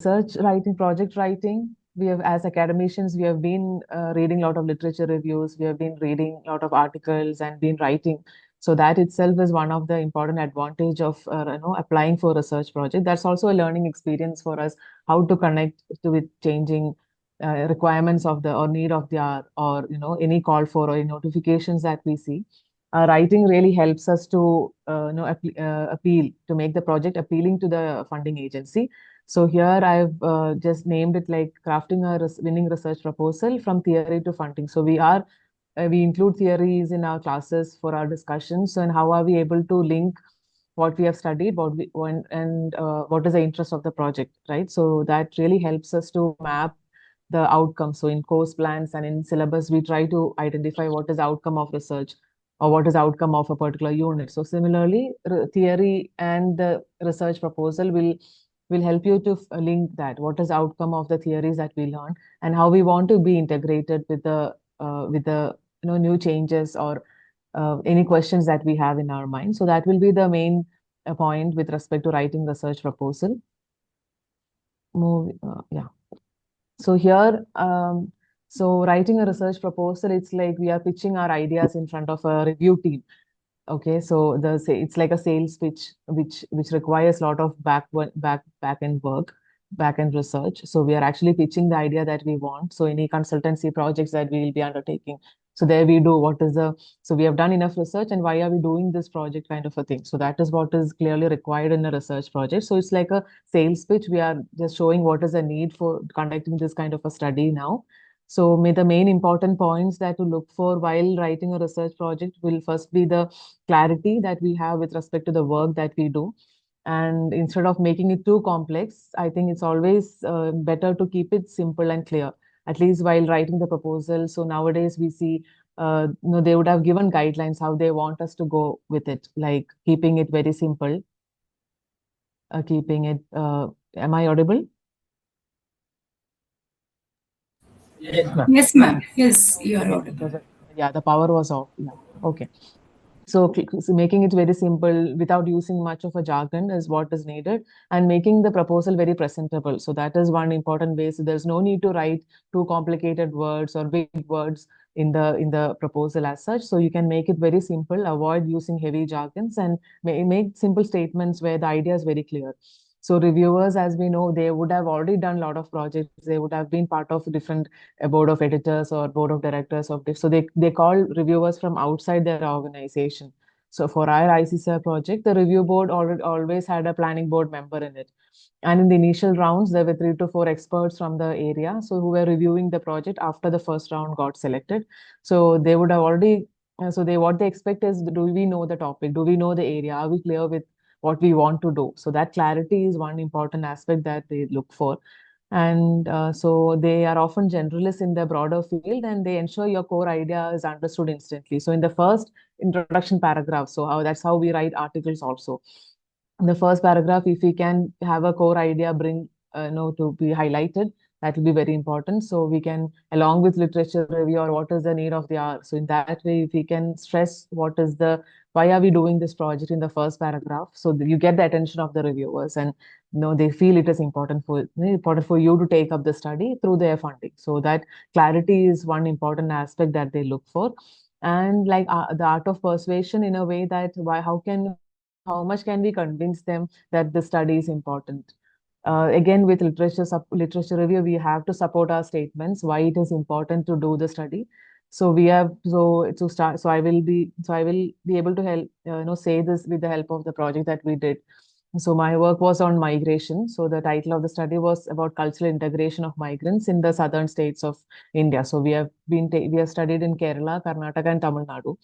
research writing, project writing, we have, as academicians, we have been reading a lot of literature reviews, we have been reading a lot of articles and been writing. So that itself is one of the important advantage of applying for a research project. That's also a learning experience for us, how to connect to with changing requirements of the or need of the hour, or any call for or any notifications that we see. Writing really helps us to appeal to make the project appealing to the funding agency. So here I've just named it like crafting a winning research proposal from theory to funding. So we include theories in our classes for our discussions, and how are we able to link what we have studied, what is the interest of the project, right? So that really helps us to map the outcome. So in course plans and in syllabus, we try to identify what is outcome of research or what is outcome of a particular unit. So similarly, theory and the research proposal will help you to link that. What is outcome of the theories that we learn, and how we want to be integrated with the new changes or any questions that we have in our mind. So that will be the main point with respect to writing research proposal. Yeah. So here, so writing a research proposal, it's like we are pitching our ideas in front of a review team. Okay, so it's like a sales pitch, which requires a lot of back end work, back end research. So we are actually pitching the idea that we want. So any consultancy projects that we will be undertaking. So there we do so we have done enough research, and why are we doing this project, kind of a thing. So that is what is clearly required in a research project. So it's like a sales pitch. We are just showing what is the need for conducting this kind of a study now. So the main important points that to look for while writing a research project will first be the clarity that we have with respect to the work that we do. And instead of making it too complex, I think it's always better to keep it simple and clear, at least while writing the proposal. So nowadays we see, they would have given guidelines how they want us to go with it, like keeping it very simple, keeping it, am I audible? Yes, ma'am. Yes, ma'am. Yes, you are Okay, audible. yeah, the power was off. Yeah. Okay. So making it very simple without using much of a jargon is what is needed, and making the proposal very presentable. So that is one important way. So there's no need to write too complicated words or big words in the proposal as such. So you can make it very simple, avoid using heavy jargons, and make simple statements where the idea is very clear. So reviewers, as we know, they would have already done a lot of projects. They would have been part of different board of editors or board of directors of this. So they call reviewers from outside their organization. So for our ICCR project, the review board always had a planning board member in it. And in the initial rounds, there were 3 to 4 experts from the area, so who were reviewing the project after the first round got selected. So they would have already, so they what they expect is, do we know the topic? Do we know the area? Are we clear with what we want to do? So that clarity is one important aspect that they look for. And so they are often generalists in the broader field, and they ensure your core idea is understood instantly. So in the first introduction paragraph, so that's how we write articles also. In the first paragraph, if we can have a core idea to be highlighted, that will be very important. So we can, along with literature review or what is the need of the hour. So in that way, if we can stress why are we doing this project in the first paragraph, so that you get the attention of the reviewers, and they feel it is important for you to take up the study through their funding. So that clarity is one important aspect that they look for. And like the art of persuasion, in a way that how much can we convince them that the study is important. Again, with literature review, we have to support our statements why it is important to do the study. So we have so to start. So I will be able to help say this with the help of the project that we did. So my work was on migration. So the title of the study was about cultural integration of migrants in the southern states of India. So we have studied in Kerala, Karnataka, and Tamil Nadu.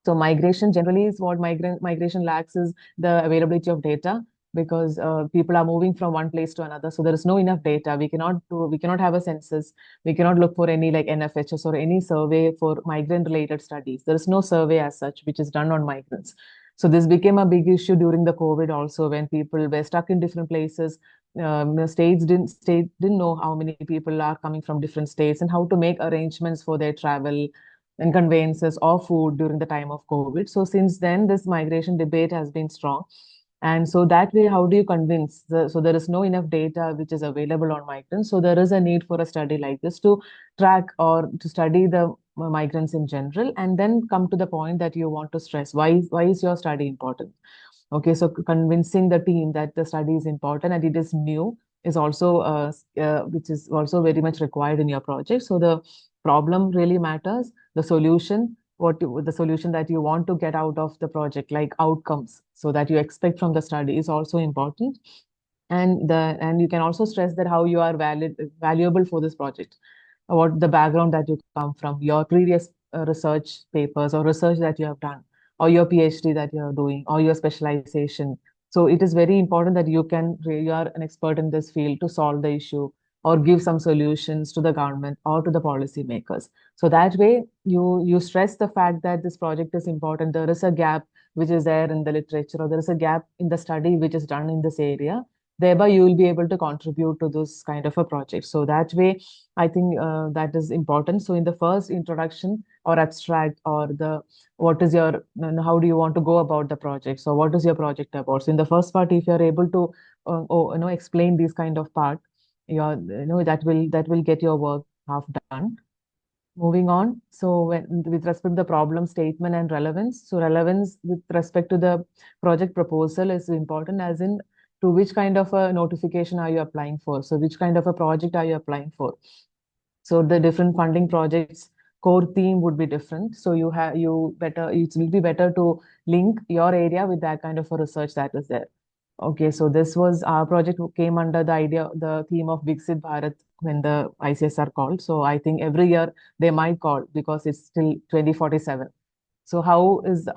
So migration generally is what migration lacks is the availability of data, because people are moving from one place to another. So there is no enough data. We cannot have a census. We cannot look for any like NFHS or any survey for migrant related studies. There is no survey as such which is done on migrants. So this became a big issue during the COVID also, when people were stuck in different places. The state didn't know how many people are coming from different states and how to make arrangements for their travel and conveyances or food during the time of COVID. So since then, this migration debate has been strong. And so that way, how do you convince so there is no enough data which is available on migrants. So there is a need for a study like this to track or to study the migrants in general, and then come to the point that you want to stress why is your study important. Okay, so convincing the team that the study is important and it is new is also which is also very much required in your project. So the problem really matters, the solution, the solution that you want to get out of the project, like outcomes, so that you expect from the study is also important. And you can also stress that how you are valuable for this project, what the background that you come from, your previous research papers or research that you have done, or your PhD that you are doing, or your specialization. So it is very important that you are an expert in this field to solve the issue or give some solutions to the government or to the policymakers. So that way, you stress the fact that this project is important. There is a gap which is there in the literature, or there is a gap in the study which is done in this area. Thereby, you will be able to contribute to this kind of a project. So that way, I think that is important. So in the first introduction or abstract or the what is your how do you want to go about the project? So what is your project about? So in the first part, if you are able to explain these kind of part, that will get your work half done. Moving on. So with respect to the problem statement and relevance, so relevance with respect to the project proposal is important, as in to which kind of a notification are you applying for? So which kind of a project are you applying for? So the different funding projects core theme would be different. So it will be better to link your area with that kind of a research that is there. Okay, so this was our project came under the theme of Viksit Bharat when the ICSR called. So I think every year they might call because it's still 2047. So how is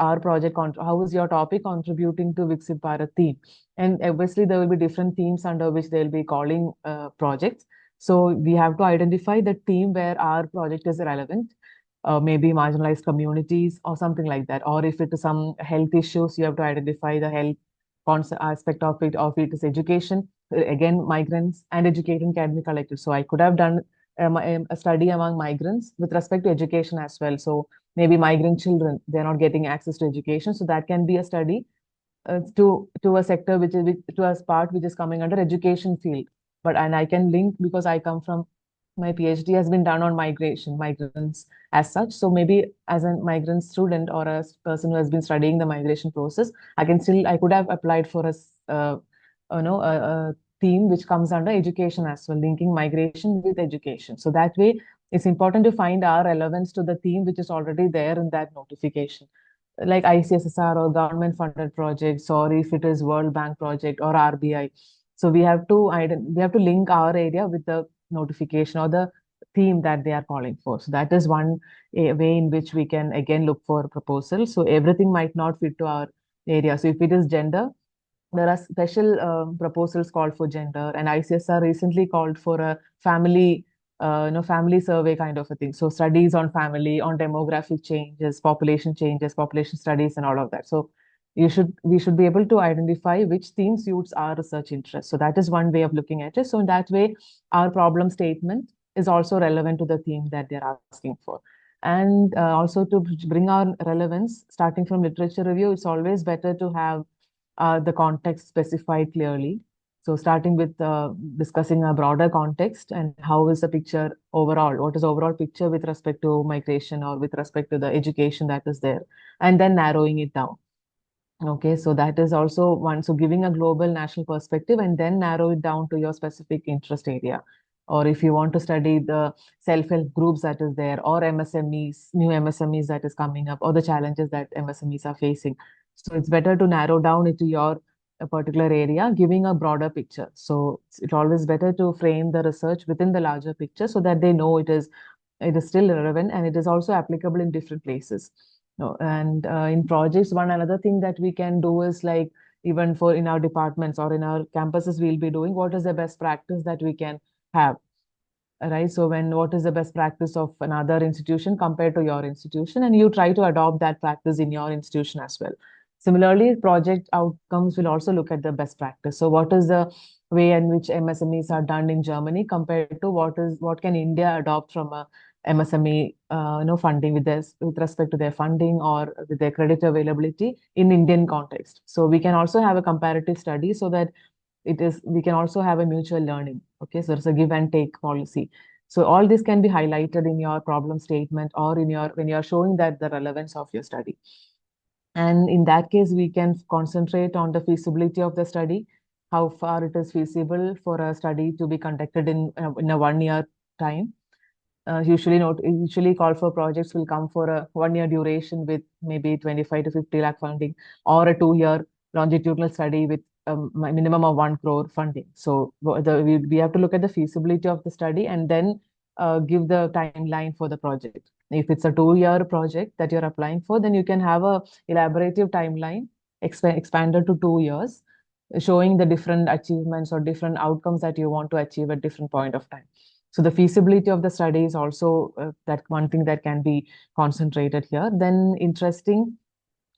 your topic contributing to Viksit Bharat theme? And obviously there will be different themes under which they'll be calling projects. So we have to identify the theme where our project is relevant, maybe marginalized communities or something like that. Or if it is some health issues, you have to identify the health concept aspect of it, or if it is education. Again, migrants and education can be collected. So I could have done a study among migrants with respect to education as well. So maybe migrant children, they're not getting access to education. So that can be a study to a sector to a part which is coming under education field. But and I can link because I come from my PhD has been done on migrants as such. So maybe as a migrant student or a person who has been studying the migration process, I could have applied for a theme which comes under education as well, linking migration with education. So that way, it's important to find our relevance to the theme which is already there in that notification, like ICSSR or government funded projects, or if it is World Bank project or RBI. So we have to link our area with the notification or the theme that they are calling for. So that is one way in which we can again look for proposals. So everything might not fit to our area. So if it is gender, there are special proposals called for gender, and ICSR recently called for a family survey kind of a thing. So studies on family, on demographic changes, population studies, and all of that. So we should be able to identify which theme suits our research interest. So that is one way of looking at it. So in that way, our problem statement is also relevant to the theme that they're asking for. And also to bring our relevance, starting from literature review, it's always better to have the context specified clearly. So starting with discussing a broader context and how is the picture overall, what is overall picture with respect to migration or with respect to the education that is there, and then narrowing it down. Okay, so that is also one. So giving a global national perspective and then narrow it down to your specific interest area. Or if you want to study the self-help groups that is there, or MSMEs, new MSMEs that is coming up, or the challenges that MSMEs are facing. So it's better to narrow down it to your a particular area, giving a broader picture. So it's always better to frame the research within the larger picture so that they know it is still relevant and it is also applicable in different places. No, and in projects, one another thing that we can do is like even for in our departments or in our campuses, we'll be doing what is the best practice that we can have, right? So what is the best practice of another institution compared to your institution, and you try to adopt that practice in your institution as well. Similarly, project outcomes will also look at the best practice. So what is the way in which MSMEs are done in Germany compared to what can India adopt from a MSME, funding with respect to their funding or with their credit availability in Indian context. So we can also have a comparative study so that we can also have a mutual learning. Okay, so there's a give and take policy. So all this can be highlighted in your problem statement or in your when you're showing that the relevance of your study. And in that case, we can concentrate on the feasibility of the study, how far it is feasible for a study to be conducted in a 1 year time. Usually call for projects will come for a 1 year duration with maybe 25 to 50 lakh funding, or a 2 year longitudinal study with a minimum of 1 crore funding. So we have to look at the feasibility of the study and then give the timeline for the project. If it's a 2 year project that you're applying for, then you can have a elaborative timeline expanded to 2 years, showing the different achievements or different outcomes that you want to achieve at different point of time. So the feasibility of the study is also that one thing that can be concentrated here. Then interesting,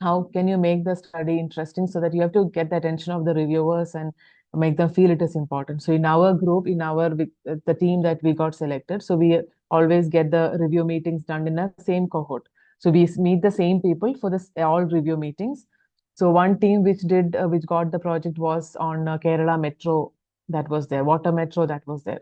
how can you make the study interesting so that you have to get the attention of the reviewers and make them feel it is important. So in our group, the team that we got selected, so we always get the review meetings done in the same cohort. So we meet the same people for this all review meetings. So one team which got the project was on Kerala Metro, that was there, Water Metro, that was there.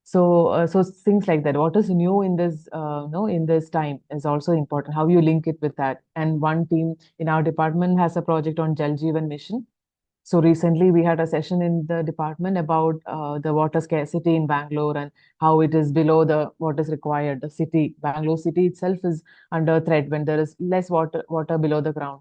So things like that. What is new in this, no, in this time is also important. How you link it with that. And one team in our department has a project on Jal Jeevan Mission. So recently we had a session in the department about the water scarcity in Bangalore and how it is below the what is required. The city, Bangalore city itself is under threat when there is less water below the ground.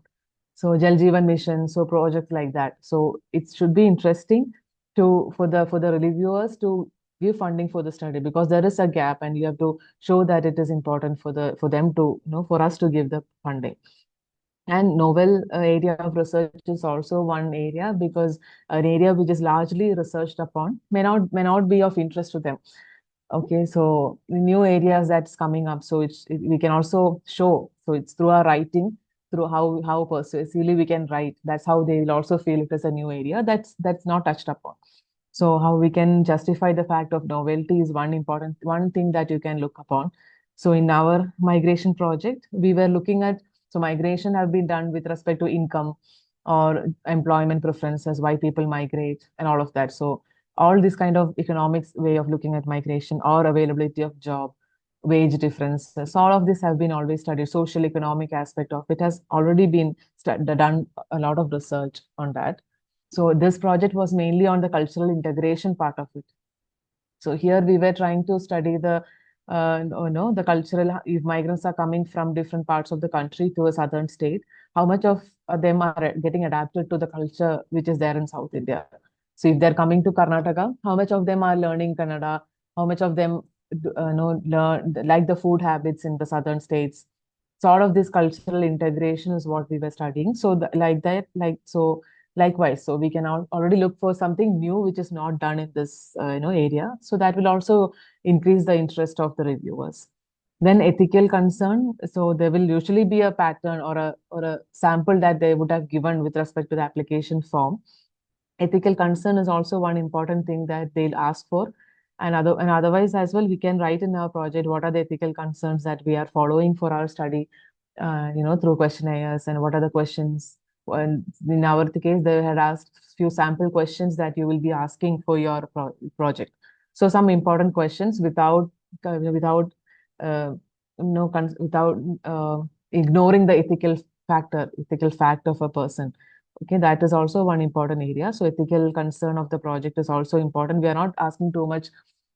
So Jal Jeevan Mission, so projects like that. So it should be interesting for the reviewers to give funding for the study, because there is a gap and you have to show that it is important for them to, for us to give the funding. And novel area of research is also one area, because an area which is largely researched upon may not be of interest to them. Okay, so new areas that's coming up. So we can also show. So it's through our writing, through how persuasively we can write. That's how they will also feel it is a new area that's not touched upon. So how we can justify the fact of novelty is one thing that you can look upon. So in our migration project, we were looking at, so migration have been done with respect to income or employment preferences, why people migrate and all of that. So all this kind of economics way of looking at migration or availability of job, wage differences, all of this have been always studied. Social economic aspect of it has already been done a lot of research on that. So this project was mainly on the cultural integration part of it. So here we were trying to study the cultural, if migrants are coming from different parts of the country to a southern state, how much of them are getting adapted to the culture which is there in South India. So if they're coming to Karnataka, how much of them are learning Kannada? How much of them learn like the food habits in the southern states? Sort of this cultural integration is what we were studying. So likewise, so we can already look for something new which is not done in this area. So that will also increase the interest of the reviewers. Then ethical concern. So there will usually be a pattern or a sample that they would have given with respect to the application form. Ethical concern is also one important thing that they'll ask for. And otherwise as well, we can write in our project what are the ethical concerns that we are following for our study, through questionnaires, and what are the questions. Well, in our case, they had asked few sample questions that you will be asking for your project. So some important questions without uh, without ignoring the ethical fact of a person. Okay, that is also one important area. So ethical concern of the project is also important. We are not asking too much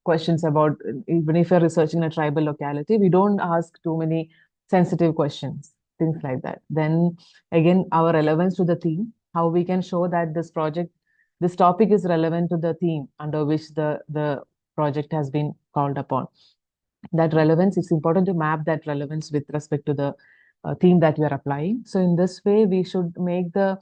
questions about, even if you're researching a tribal locality, we don't ask too many sensitive questions, things like that. Then again, our relevance to the theme, how we can show that this topic is relevant to the theme under which the project has been called upon. That relevance, it's important to map that relevance with respect to the theme that we are applying. So in this way, we should make the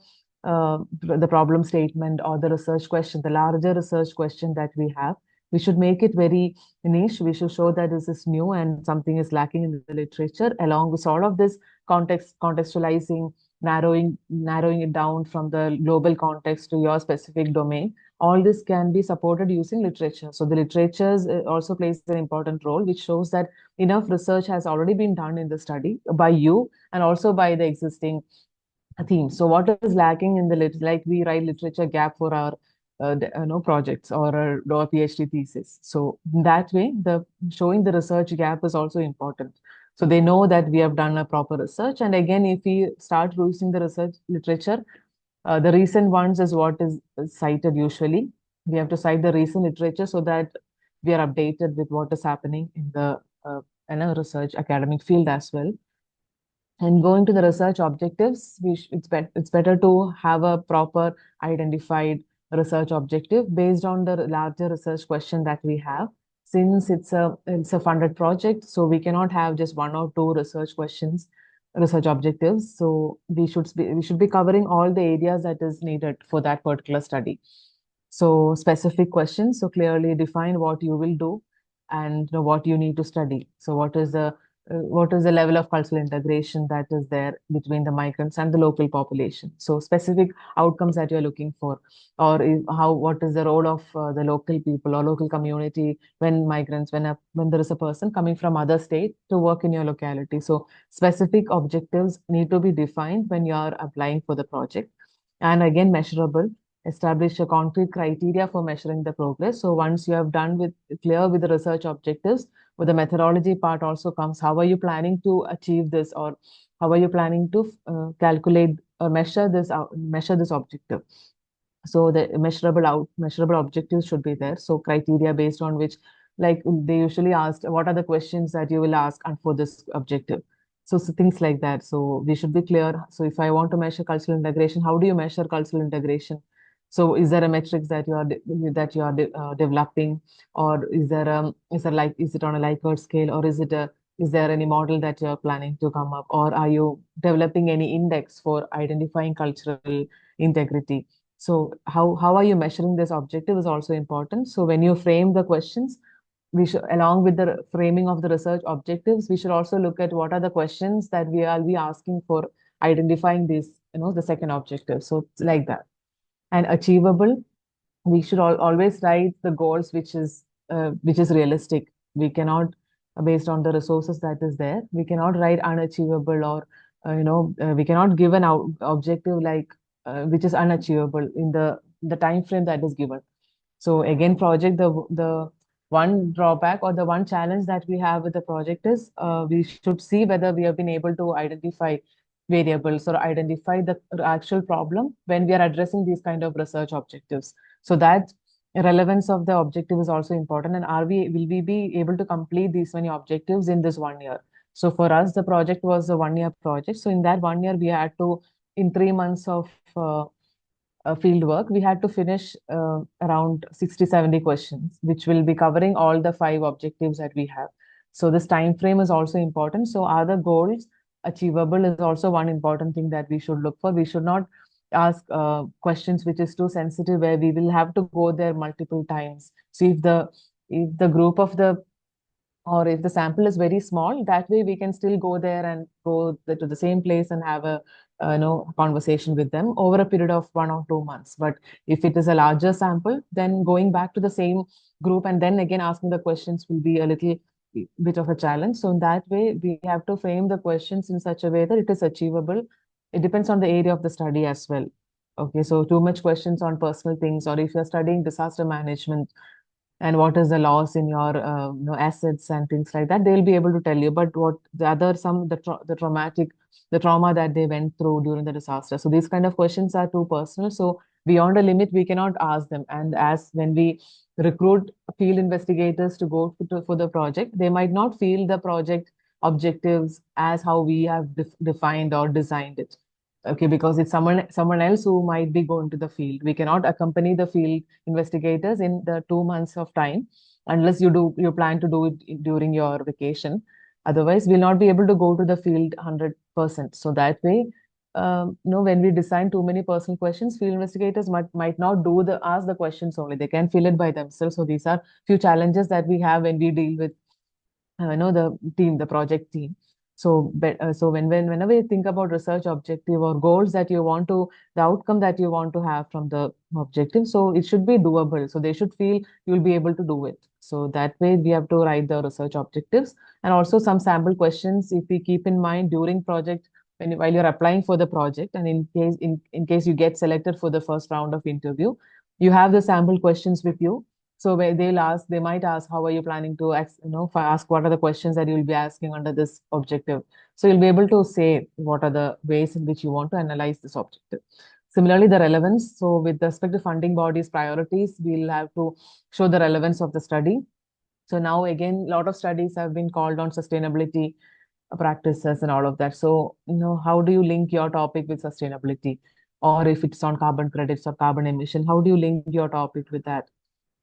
problem statement or the research question, the larger research question that we have, we should make it very niche. We should show that this is new and something is lacking in the literature, along with all of this contextualizing narrowing it down from the global context to your specific domain. All this can be supported using literature. So the literatures also plays an important role, which shows that enough research has already been done in the study by you and also by the existing theme. So what is lacking in the like we write literature gap for our projects or our PhD thesis. So in that way, the showing the research gap is also important. So they know that we have done a proper research. And again, if we start using the research literature, the recent ones is what is cited usually. We have to cite the recent literature so that we are updated with what is happening in the research academic field as well. And going to the research objectives, it's better to have a proper identified research objective based on the larger research question that we have. Since it's a funded project, so we cannot have just one or two research questions, research objectives. So we should be covering all the areas that is needed for that particular study. So specific questions, so clearly define what you will do and what you need to study. So what is the level of cultural integration that is there between the migrants and the local population? So specific outcomes that you're looking for, or what is the role of the local people or local community when migrants, when there is a person coming from other state to work in your locality. So specific objectives need to be defined when you are applying for the project, and again measurable. Establish a concrete criteria for measuring the progress. So once you have done with clear with the research objectives, with the methodology part also comes, how are you planning to achieve this, or how are you planning to calculate or measure this objective? So the measurable objectives should be there. So criteria based on which, like they usually ask, what are the questions that you will ask and for this objective? So things like that. So we should be clear. So if I want to measure cultural integration, how do you measure cultural integration? So is there a metrics that you are developing, or is it on a Likert scale, or is there any model that you're planning to come up, or are you developing any index for identifying cultural integrity? So how are you measuring this objective is also important. So when you frame the questions, we should, along with the framing of the research objectives, we should also look at what are the questions that we are be asking for identifying these, the second objective. So it's like that. And achievable, we should always write the goals which is realistic. We cannot, based on the resources that is there, we cannot write unachievable, or we cannot give an objective like which is unachievable in the time frame that is given. So again, the one drawback or the one challenge that we have with the project is we should see whether we have been able to identify variables or identify the actual problem when we are addressing these kind of research objectives. So that relevance of the objective is also important. And will we be able to complete these many objectives in this 1 year? So for us, the project was a 1 year project. So in that 1 year, we had to, in 3 months of field work, we had to finish around 60, 70 questions, which will be covering all the 5 objectives that we have. So this time frame is also important. So are the goals achievable is also one important thing that we should look for. We should not ask questions which is too sensitive, where we will have to go there multiple times. So if the group of the or if the sample is very small, that way we can still go there and to the same place and have a conversation with them over a period of 1 or 2 months. But if it is a larger sample, then going back to the same group and then again asking the questions will be a little bit of a challenge. So in that way, we have to frame the questions in such a way that it is achievable. It depends on the area of the study as well. Okay, so too much questions on personal things, or if you're studying disaster management, and what is the loss in your assets and things like that, they'll be able to tell you. But what the other some the trauma that they went through during the disaster, so these kind of questions are too personal, so beyond a limit we cannot ask them. And as when we recruit field investigators to go for the project, they might not feel the project objectives as how we have defined or designed it. Okay, because it's someone else who might be going to the field. We cannot accompany the field investigators in the 2 months of time unless you plan to do it during your vacation. Otherwise, we'll not be able to go to the field 100%. So that way, when we design too many personal questions, field investigators might not ask the questions only. They can fill it by themselves. So these are few challenges that we have when we deal with the project team. So whenever you think about research objective or goals that you want to, the outcome that you want to have from the objective, so it should be doable. So they should feel you'll be able to do it. So that way we have to write the research objectives, and also some sample questions if we keep in mind during project while you're applying for the project, and in case you get selected for the first round of interview, you have the sample questions with you. So where they might ask, how are you planning to, ask what are the questions that you'll be asking under this objective. So you'll be able to say what are the ways in which you want to analyze this objective. Similarly, the relevance. So with respect to funding bodies' priorities, we'll have to show the relevance of the study. So now again, a lot of studies have been called on sustainability practices and all of that. So, how do you link your topic with sustainability? Or if it's on carbon credits or carbon emission, how do you link your topic with that?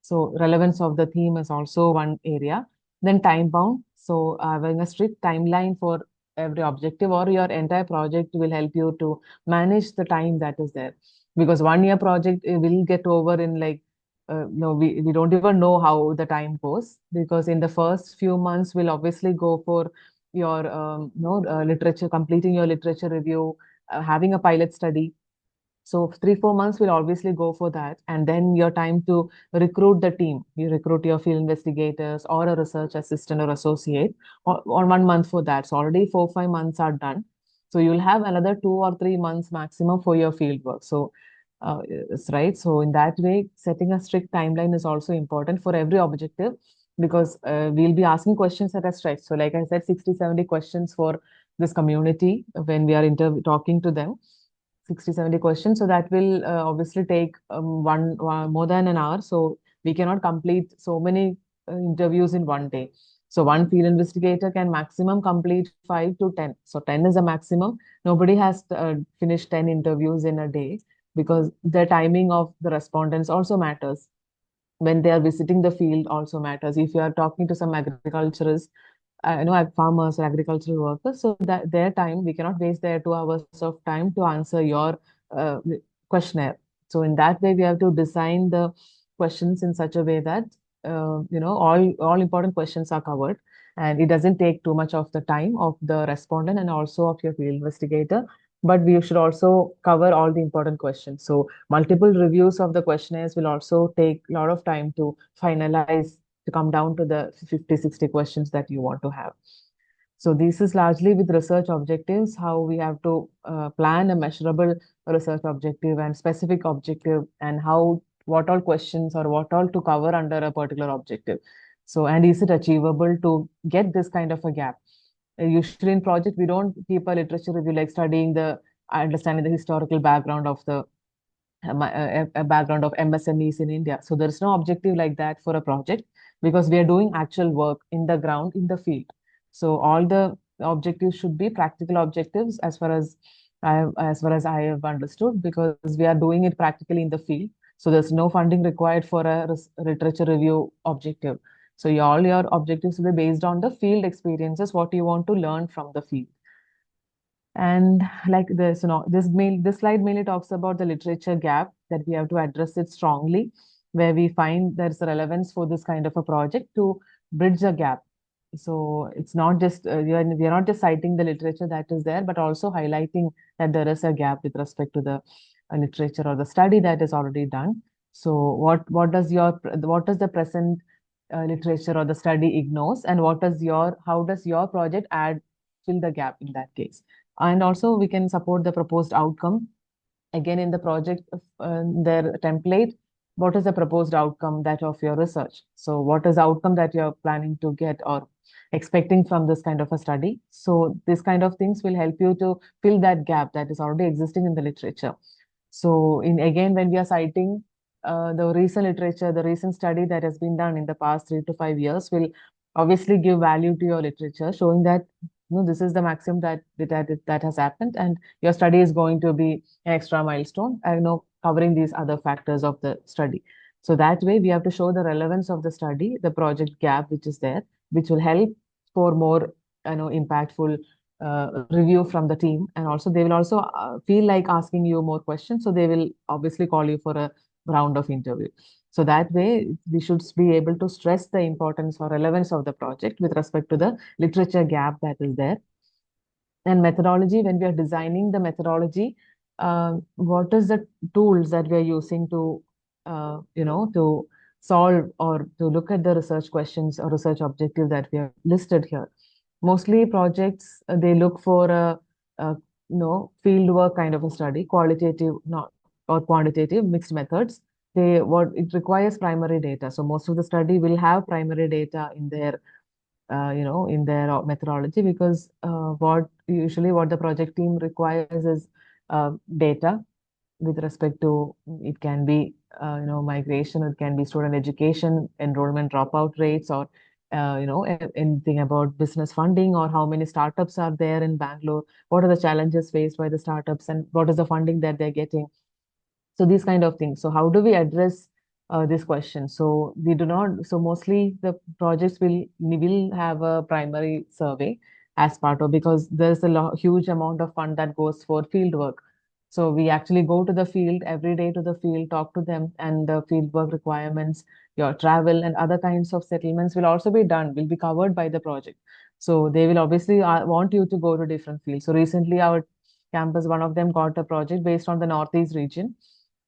So relevance of the theme is also one area. Then time bound. So having a strict timeline for every objective or your entire project will help you to manage the time that is there. Because 1 year project will get over in like, no, we don't even know how the time goes, because in the first few months we'll obviously go for your literature, completing your literature review, having a pilot study. So 3, 4 months will obviously go for that. And then your time to recruit the team. You recruit your field investigators or a research assistant or associate, or 1 month for that. So already 4, 5 months are done. So you'll have another 2 or 3 months maximum for your field work. So it's right. So in that way, setting a strict timeline is also important for every objective, because we'll be asking questions that are stretched. So like I said, 60, 70 questions for this community when we are talking to them. 60, 70 questions. So that will obviously take more than an hour. So we cannot complete so many interviews in one day. So one field investigator can maximum complete 5 to 10. So 10 is a maximum. Nobody has finished 10 interviews in a day, because the timing of the respondents also matters. When they are visiting the field also matters. If you are talking to some agriculturists, farmers or agricultural workers, so that their time, we cannot waste their 2 hours of time to answer your uh, questionnaire. So in that way, we have to design the questions in such a way that all important questions are covered, and it doesn't take too much of the time of the respondent and also of your field investigator. But we should also cover all the important questions. So multiple reviews of the questionnaires will also take a lot of time to finalize, to come down to the 50, 60 questions that you want to have. So this is largely with research objectives, how we have to plan a measurable research objective and specific objective, and how, what all questions or what all to cover under a particular objective. So, and is it achievable to get this kind of a gap? Usually in project, we don't keep a literature review like studying understanding the historical background of the a background of MSMEs in India. So there is no objective like that for a project, because we are doing actual work in the ground, in the field. So all the objectives should be practical objectives as far as I have understood, because we are doing it practically in the field. So there's no funding required for a literature review objective. So all your objectives will be based on the field experiences, what you want to learn from the field. And like this, this slide mainly talks about the literature gap, that we have to address it strongly, where we find there's a relevance for this kind of a project to bridge a gap. So it's not just we are not just citing the literature that is there, but also highlighting that there is a gap with respect to the literature or the study that is already done. So what does the present literature or the study ignores, and how does your project add, fill the gap in that case? And also we can support the proposed outcome. Again, in the project, their template, what is the proposed outcome that of your research? So what is the outcome that you're planning to get or expecting from this kind of a study? So this kind of things will help you to fill that gap that is already existing in the literature. So in again, when we are citing the recent literature, the recent study that has been done in the past 3 to 5 years will obviously give value to your literature, showing that this is the maximum that has happened, and your study is going to be an extra milestone. I know covering these other factors of the study. So that way, we have to show the relevance of the study, the project gap which is there, which will help for more impactful review from the team. And also they will also feel like asking you more questions, so they will obviously call you for a round of interview. So that way we should be able to stress the importance or relevance of the project with respect to the literature gap that is there. And methodology, when we are designing the methodology, what is the tools that we are using to, to solve or to look at the research questions or research objectives that we have listed here. Mostly projects, they look for a field work kind of a study, qualitative, not or quantitative, mixed methods. What it requires primary data. So most of the study will have primary data in their methodology, because what the project team requires is data with respect to, it can be migration, it can be student education, enrollment dropout rates, or anything about business funding, or how many startups are there in Bangalore, what are the challenges faced by the startups, and what is the funding that they're getting. So these kind of things. So how do we address this question? So we do not. So mostly the projects will have a primary survey as part of, because there's a huge amount of fund that goes for field work. So we actually go to the field every day, to the field, talk to them, and the field work requirements, your travel and other kinds of settlements will also be done, will be covered by the project. So they will obviously want you to go to different fields. So recently our campus, one of them got a project based on the Northeast region.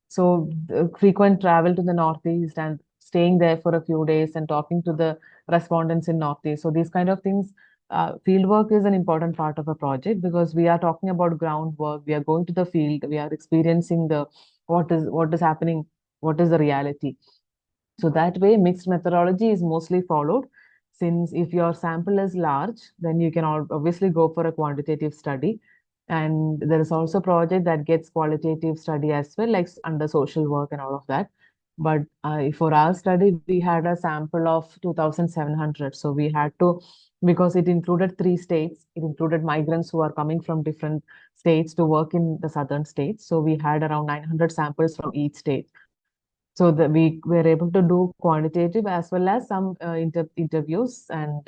So the frequent travel to the Northeast and staying there for a few days and talking to the respondents in Northeast. So these kind of things, field work is an important part of a project, because we are talking about groundwork. We are going to the field. We are experiencing the what is happening, what is the reality. So that way, mixed methodology is mostly followed. Since if your sample is large, then you can obviously go for a quantitative study. And there is also a project that gets qualitative study as well, like under social work and all of that. But for our study, we had a sample of 2,700. So we had to, because it included 3 states, it included migrants who are coming from different states to work in the southern states. So we had around 900 samples from each state. So that we were able to do quantitative as well as some interviews and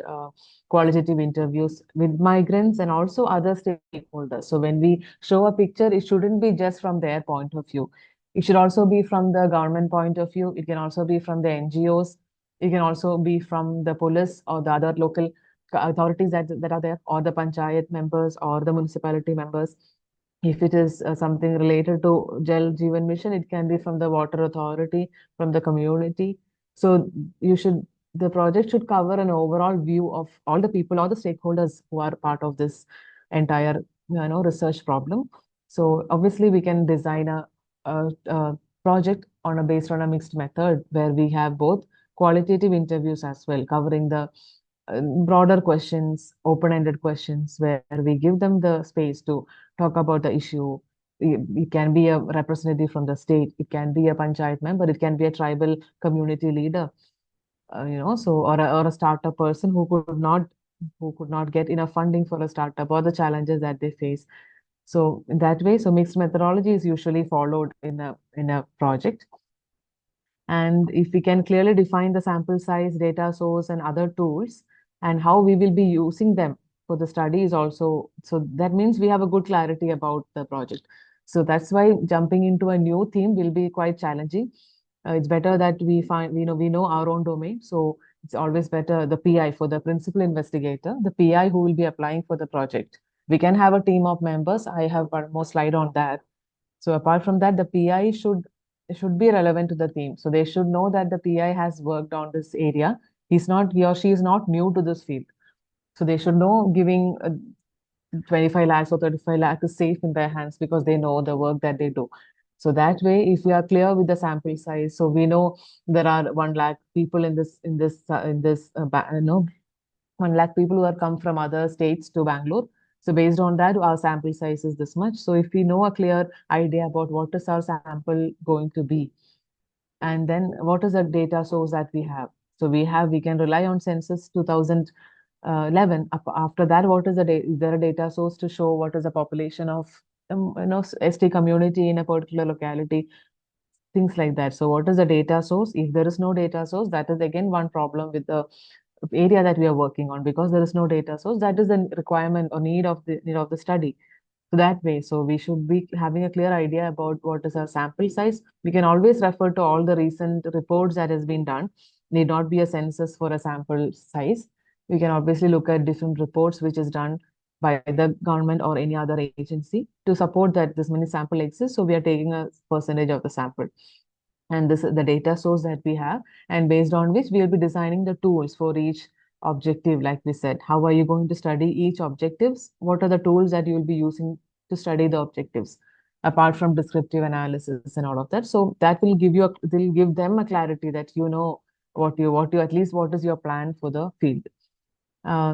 qualitative interviews with migrants and also other stakeholders. So when we show a picture, it shouldn't be just from their point of view. It should also be from the government point of view. It can also be from the NGOs. It can also be from the police or the other local authorities that are there, or the panchayat members or the municipality members. If it is something related to Jal Jeevan Mission, it can be from the water authority, from the community. So the project should cover an overall view of all the people, all the stakeholders who are part of this entire, research problem. So obviously we can design a project based on a mixed method, where we have both qualitative interviews as well, covering the broader questions, open-ended questions, where we give them the space to talk about the issue. It can be a representative from the state, it can be a panchayat member, it can be a tribal community leader, or a startup person who could not get enough funding for a startup, or the challenges that they face. So in that way, so mixed methodology is usually followed in a project. And if we can clearly define the sample size, data source, and other tools, and how we will be using them for the study is also, so that means we have a good clarity about the project. So that's why jumping into a new theme will be quite challenging. It's better that we know our own domain. So it's always better, the PI, for the principal investigator, the PI who will be applying for the project. We can have a team of members. I have one more slide on that. So apart from that, the PI should be relevant to the theme. So they should know that the PI has worked on this area. He or she is not new to this field. So they should know giving 25 lakhs or 35 lakhs is safe in their hands, because they know the work that they do. So that way, if we are clear with the sample size, so we know there are 1 lakh people in this 1 lakh people who have come from other states to Bangalore. So based on that, our sample size is this much. So if we know a clear idea about what is our sample going to be, and then what is the data source that we have? So we can rely on census 2011. After that, what is is there a data source to show what is the population of ST community in a particular locality? Things like that. So what is the data source? If there is no data source, that is again one problem with the area that we are working on, because there is no data source. That is the requirement or need of the study. So that way, so we should be having a clear idea about what is our sample size. We can always refer to all the recent reports that has been done. Need not be a census for a sample size. We can obviously look at different reports which is done by the government or any other agency to support that this many sample exists. So we are taking a percentage of the sample. And this is the data source that we have, and based on which we will be designing the tools for each objective. Like we said, how are you going to study each objectives? What are the tools that you will be using to study the objectives, apart from descriptive analysis and all of that? So that will give you will give them a clarity that what you at least what is your plan for the field.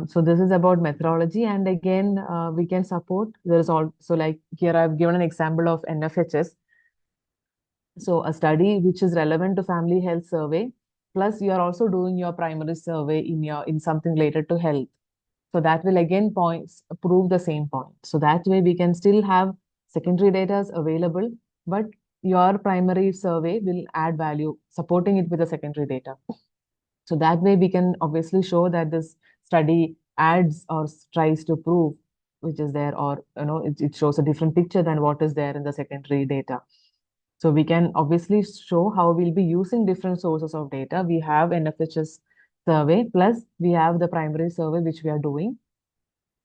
So this is about methodology, and again, we can support. There is also, like here I've given an example of NFHS. So a study which is relevant to family health survey, plus you are also doing your primary survey in something related to health. So that will again prove the same point. So that way we can still have secondary data available, but your primary survey will add value, supporting it with the secondary data. So that way we can obviously show that this study adds or tries to prove which is there, or it shows a different picture than what is there in the secondary data. So we can obviously show how we'll be using different sources of data. We have NFHS survey, plus we have the primary survey which we are doing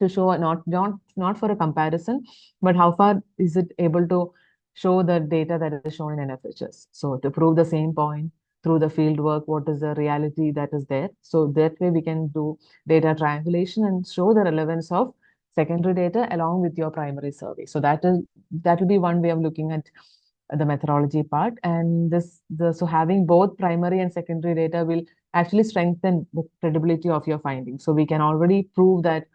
to show not for a comparison, but how far is it able to show the data that is shown in NFHS. So to prove the same point through the field work, what is the reality that is there. So that way we can do data triangulation and show the relevance of secondary data along with your primary survey. So that will be one way of looking at the methodology part. And so having both primary and secondary data will actually strengthen the credibility of your findings. So we can already prove that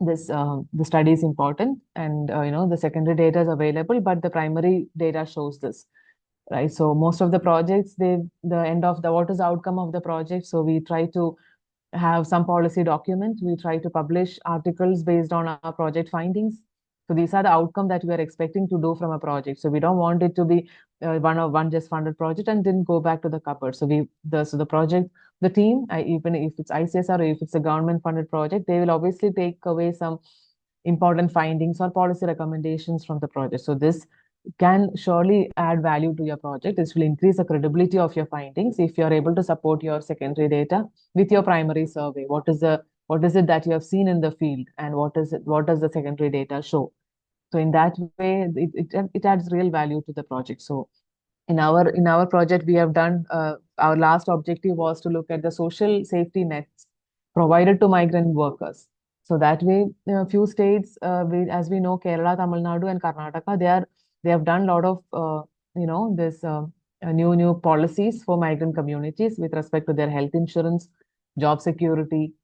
the study is important, and the secondary data is available, but the primary data shows this, right? So most of the projects, the end of the what is the outcome of the project. So we try to have some policy document. We try to publish articles based on our project findings. So these are the outcome that we are expecting to do from a project. So we don't want it to be one just funded project and then go back to the cupboard. So the project, the team, even if it's ICSR or if it's a government funded project, they will obviously take away some important findings or policy recommendations from the project. So this can surely add value to your project. This will increase the credibility of your findings if you're able to support your secondary data with your primary survey. What is it that you have seen in the field, and what does the secondary data show? So in that way, it adds real value to the project. So in our project, we have done our last objective was to look at the social safety nets provided to migrant workers. So that way, a few states, as we know, Kerala, Tamil Nadu, and Karnataka, they have done a lot of this new policies for migrant communities with respect to their health insurance, job security,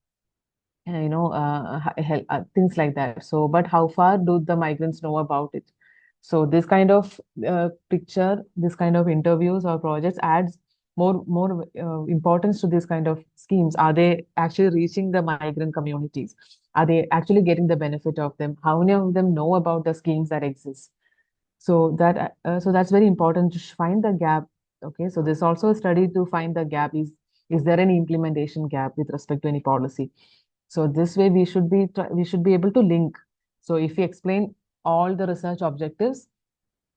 things like that. So, but how far do the migrants know about it? So this kind of picture, this kind of interviews or projects adds more importance to this kind of schemes. Are they actually reaching the migrant communities? Are they actually getting the benefit of them? How many of them know about the schemes that exist? So that's very important to find the gap. Okay, so there's also a study to find the gap. Is there any implementation gap with respect to any policy? So this way we should be able to link. So if we explain all the research objectives,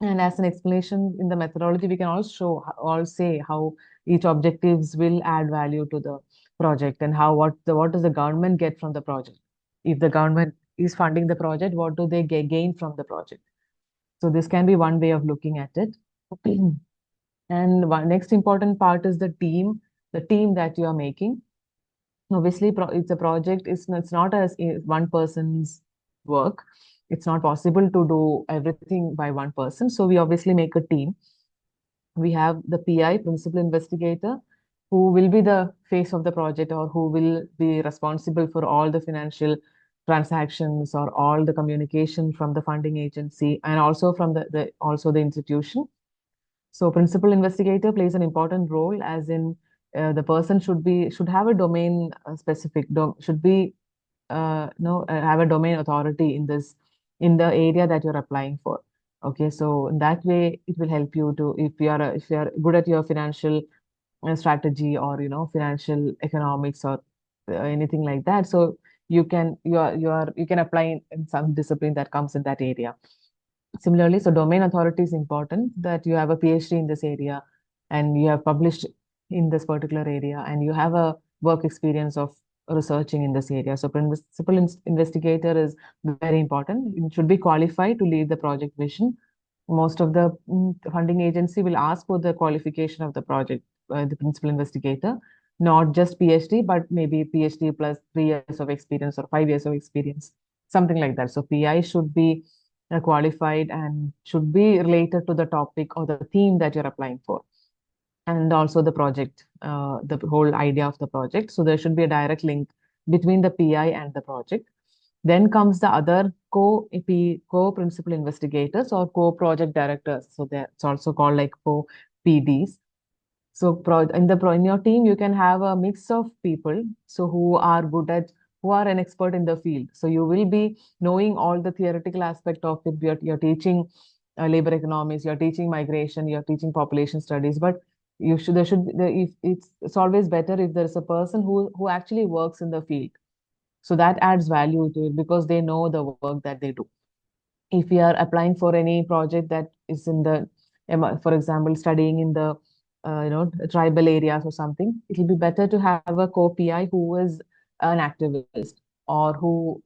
and as an explanation in the methodology, we can also all say how each objectives will add value to the project, and what does the government get from the project. If the government is funding the project, what do they gain from the project? So this can be one way of looking at it. And one next important part is the team that you are making. Obviously, it's a project. It's not as one person's work. It's not possible to do everything by one person. So we obviously make a team. We have the PI, principal investigator, who will be the face of the project, or who will be responsible for all the financial transactions or all the communication from the funding agency, and also from the institution. So principal investigator plays an important role, as in the person should have a domain specific should be no have a domain authority in the area that you're applying for. Okay, so in that way it will help you to, if you are good at your financial strategy, or financial economics, or anything like that. So you can apply in some discipline that comes in that area. Similarly, so domain authority is important, that you have a PhD in this area and you have published in this particular area and you have a work experience of researching in this area. So principal investigator is very important. It should be qualified to lead the project vision. Most of the funding agency will ask for the qualification of the project, the principal investigator, not just PhD, but maybe PhD plus 3 years of experience or 5 years of experience, something like that. So PI should be qualified and should be related to the topic or the theme that you're applying for, and also the project, the whole idea of the project. So there should be a direct link between the PI and the project. Then comes the other co-principal investigators or co-project directors. So it's also called like co-PDs. So in your team, you can have a mix of people, so who are an expert in the field. So you will be knowing all the theoretical aspect of it. You're teaching labor economics, you're teaching migration, you're teaching population studies, but you should there should be if it's always better if there's a person who actually works in the field. So that adds value to it because they know the work that they do. If we are applying for any project that is in the, for example, studying in the tribal areas or something, it will be better to have a co-PI who is an activist, or who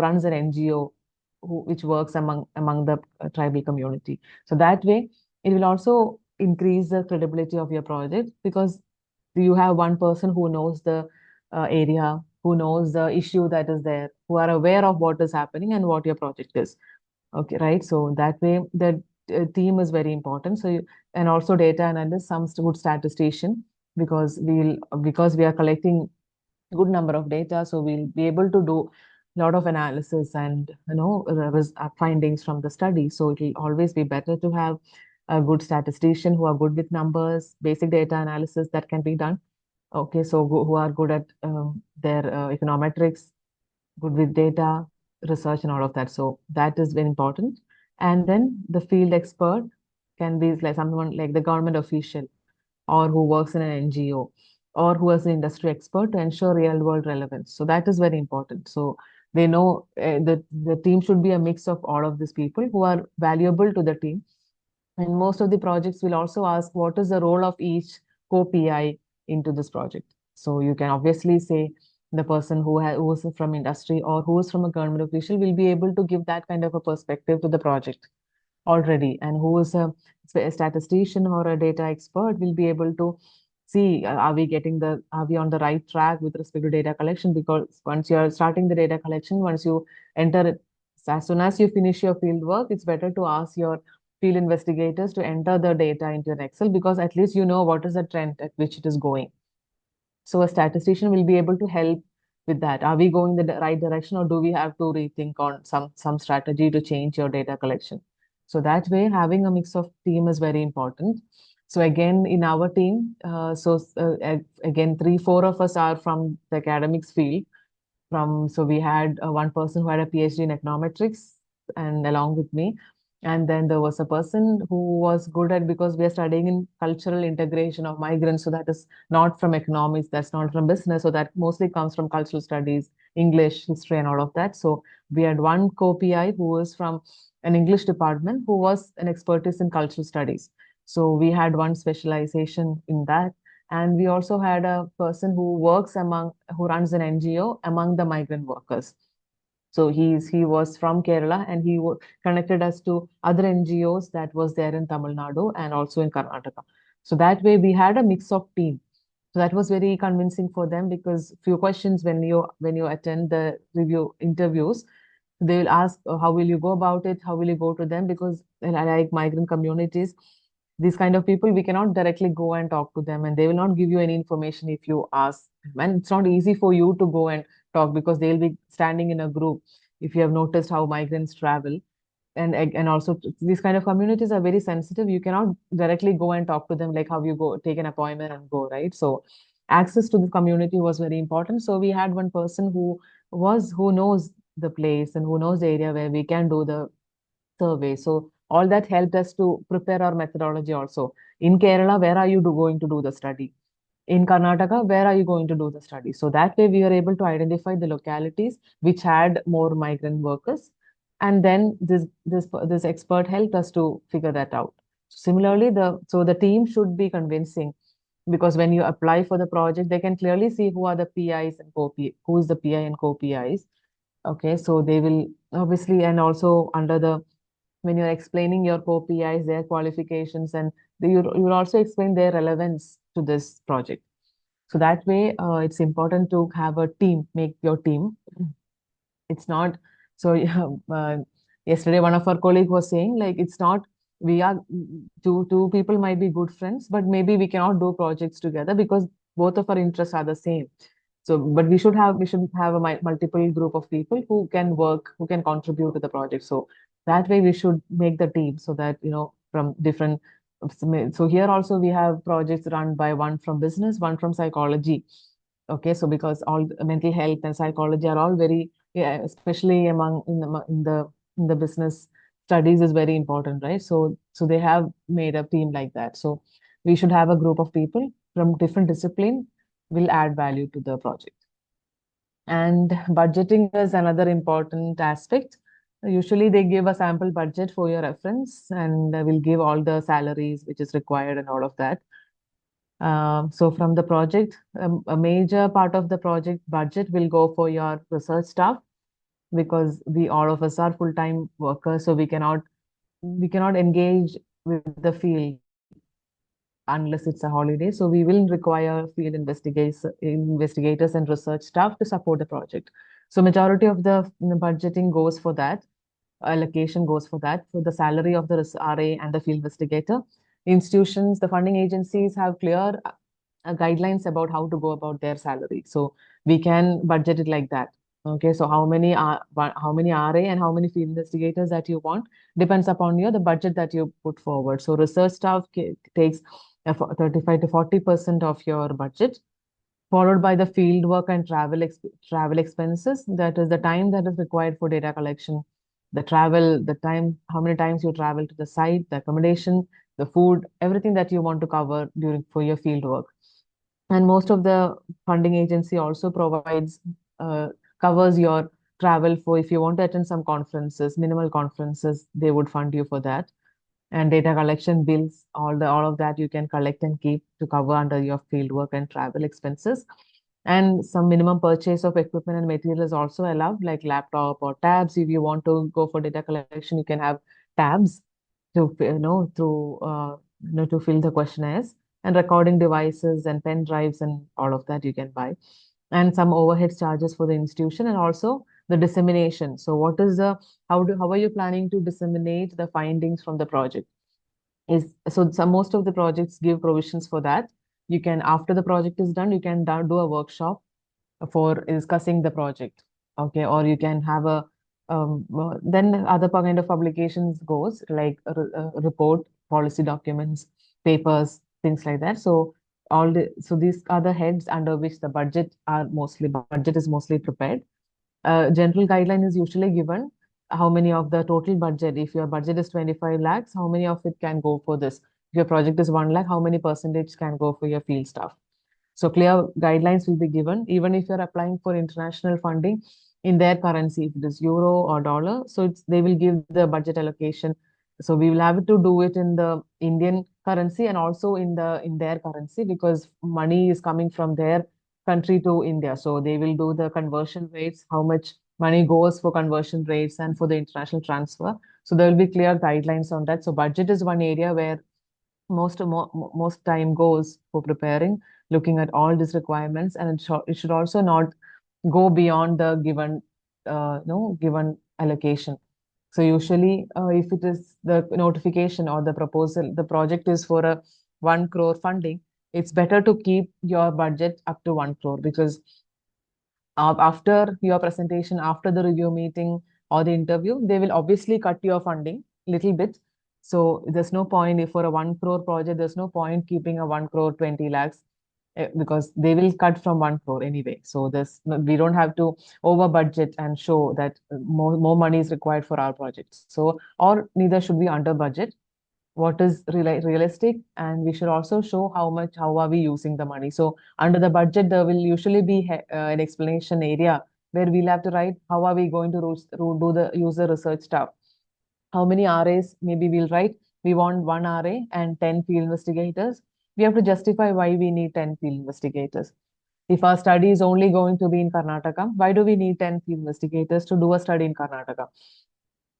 runs an NGO, which works among the tribal community. So that way, it will also increase the credibility of your project because you have one person who knows the area, who knows the issue that is there, who are aware of what is happening and what your project is. Okay, right? So that way, the team is very important. And also data analyst, some good statistician, because we are collecting good number of data, so we'll be able to do a lot of analysis and findings from the study. So it will always be better to have a good statistician who are good with numbers, basic data analysis that can be done. Okay, so who are good at their econometrics, good with data, research, and all of that. So that is very important. And then the field expert can be like someone like the government official, or who works in an NGO, or who is an industry expert to ensure real world relevance. So that is very important. So they know that the team should be a mix of all of these people who are valuable to the team. And most of the projects will also ask what is the role of each co-PI into this project. So you can obviously say the person who is from industry or who is from a government official will be able to give that kind of a perspective to the project already, and who is a statistician or a data expert will be able to see are we on the right track with respect to data collection, because once you're starting the data collection, once you enter it, as soon as you finish your field work, it's better to ask your field investigators to enter the data into an Excel, because at least you know what is the trend at which it is going. So a statistician will be able to help with that. Are we going the right direction, or do we have to rethink on some strategy to change your data collection? So that way, having a mix of team is very important. So again, in our team, again, 3, 4 of us are from the academics field. So we had one person who had a PhD in econometrics, and along with me, and then there was a person who was good at, because we are studying in cultural integration of migrants, so that is not from economics, that's not from business, so that mostly comes from cultural studies, English, history, and all of that. So we had one co-PI who was from an English department who was an expertise in cultural studies. So we had one specialization in that. And we also had a person who runs an NGO among the migrant workers. So he was from Kerala, and connected us to other NGOs that was there in Tamil Nadu and also in Karnataka. So that way we had a mix of team. So that was very convincing for them, because few questions when you attend the review interviews, they will ask, how will you go about it? How will you go to them? Because like migrant communities, these kind of people, we cannot directly go and talk to them, and they will not give you any information if you ask. And it's not easy for you to go and talk, because they'll be standing in a group. If you have noticed how migrants travel, and also these kind of communities are very sensitive. You cannot directly go and talk to them like how you go take an appointment and go, right? So access to the community was very important. So we had one person who knows the place and who knows the area where we can do the survey. So all that helped us to prepare our methodology also. In Kerala, where are you going to do the study? In Karnataka, where are you going to do the study? So that way we are able to identify the localities which had more migrant workers. And then this expert helped us to figure that out. Similarly, the team should be convincing because when you apply for the project, they can clearly see who are the PIs and co-P, who is the PI and co-PIs. Okay, so they will obviously, and also under the when you're explaining your co-PIs, their qualifications, and you will also explain their relevance to this project. So that way, it's important to have a team, make your team. It's not so. Yeah, yesterday, one of our colleague was saying like it's not. We are two people might be good friends, but maybe we cannot do projects together because both of our interests are the same. So, but we should have a multiple group of people who can work, who can contribute to the project. So that way we should make the team so that from different. So here also we have projects run by one from business, one from psychology. Okay, so because all mental health and psychology are all very, yeah, especially among in the business studies is very important, right? So they have made a team like that. So we should have a group of people from different discipline will add value to the project. And budgeting is another important aspect. Usually they give a sample budget for your reference and will give all the salaries which is required and all of that. So from the project, a major part of the project budget will go for your research staff because we all of us are full-time workers, so we cannot engage with the field unless it's a holiday. So we will require field investigators and research staff to support the project. So majority of the budgeting goes for that, allocation goes for that, for the salary of the RA and the field investigator. Institutions, the funding agencies have clear guidelines about how to go about their salary. So we can budget it like that. Okay, so how many RA and how many field investigators that you want depends upon the budget that you put forward. So research staff takes 35 to 40% of your budget, followed by the field work and travel expenses. That is the time that is required for data collection, the travel, the time, how many times you travel to the site, the accommodation, the food, everything that you want to cover during for your field work. And most of the funding agency also provides covers your travel for if you want to attend some conferences, minimal conferences, they would fund you for that. And data collection bills, all of that you can collect and keep to cover under your field work and travel expenses. And some minimum purchase of equipment and material is also allowed, like laptop or tabs. If you want to go for data collection, you can have tabs to fill the questionnaires, and recording devices and pen drives and all of that you can buy. And some overhead charges for the institution and also the dissemination. So what is the how are you planning to disseminate the findings from the project? Some most of the projects give provisions for that. You can, after the project is done, you can do a workshop for discussing the project. Okay, or you can have then other kind of publications goes like a report, policy documents, papers, things like that. So these are the heads under which the budget is mostly prepared. General guideline is usually given how many of the total budget, if your budget is 25 lakhs, how many of it can go for this? If your project is 1 lakh, how many percentage can go for your field staff? So clear guidelines will be given, even if you're applying for international funding in their currency, if it is euro or dollar. So they will give the budget allocation. So we will have to do it in the Indian currency and also in their currency because money is coming from their country to India. So they will do the conversion rates, how much money goes for conversion rates and for the international transfer. So there will be clear guidelines on that. So budget is one area where most time goes for preparing, looking at all these requirements, and it should also not go beyond the given given allocation. So usually if it is the notification or the proposal, the project is for a 1 crore funding, it's better to keep your budget up to 1 crore because after your presentation, after the review meeting or the interview, they will obviously cut your funding little bit. So there's no point if for a 1 crore project, there's no point keeping a 1 crore 20 lakhs because they will cut from 1 crore anyway. So we don't have to over budget and show that more money is required for our projects. So, or neither should we under budget what is realistic, and we should also show how are we using the money. So under the budget there will usually be an explanation area where we'll have to write how are we going to do the user research stuff, how many RAs. Maybe we'll write we want 1 RA and 10 field investigators, we have to justify why we need 10 field investigators. If our study is only going to be in Karnataka, why do we need 10 field investigators to do a study in Karnataka?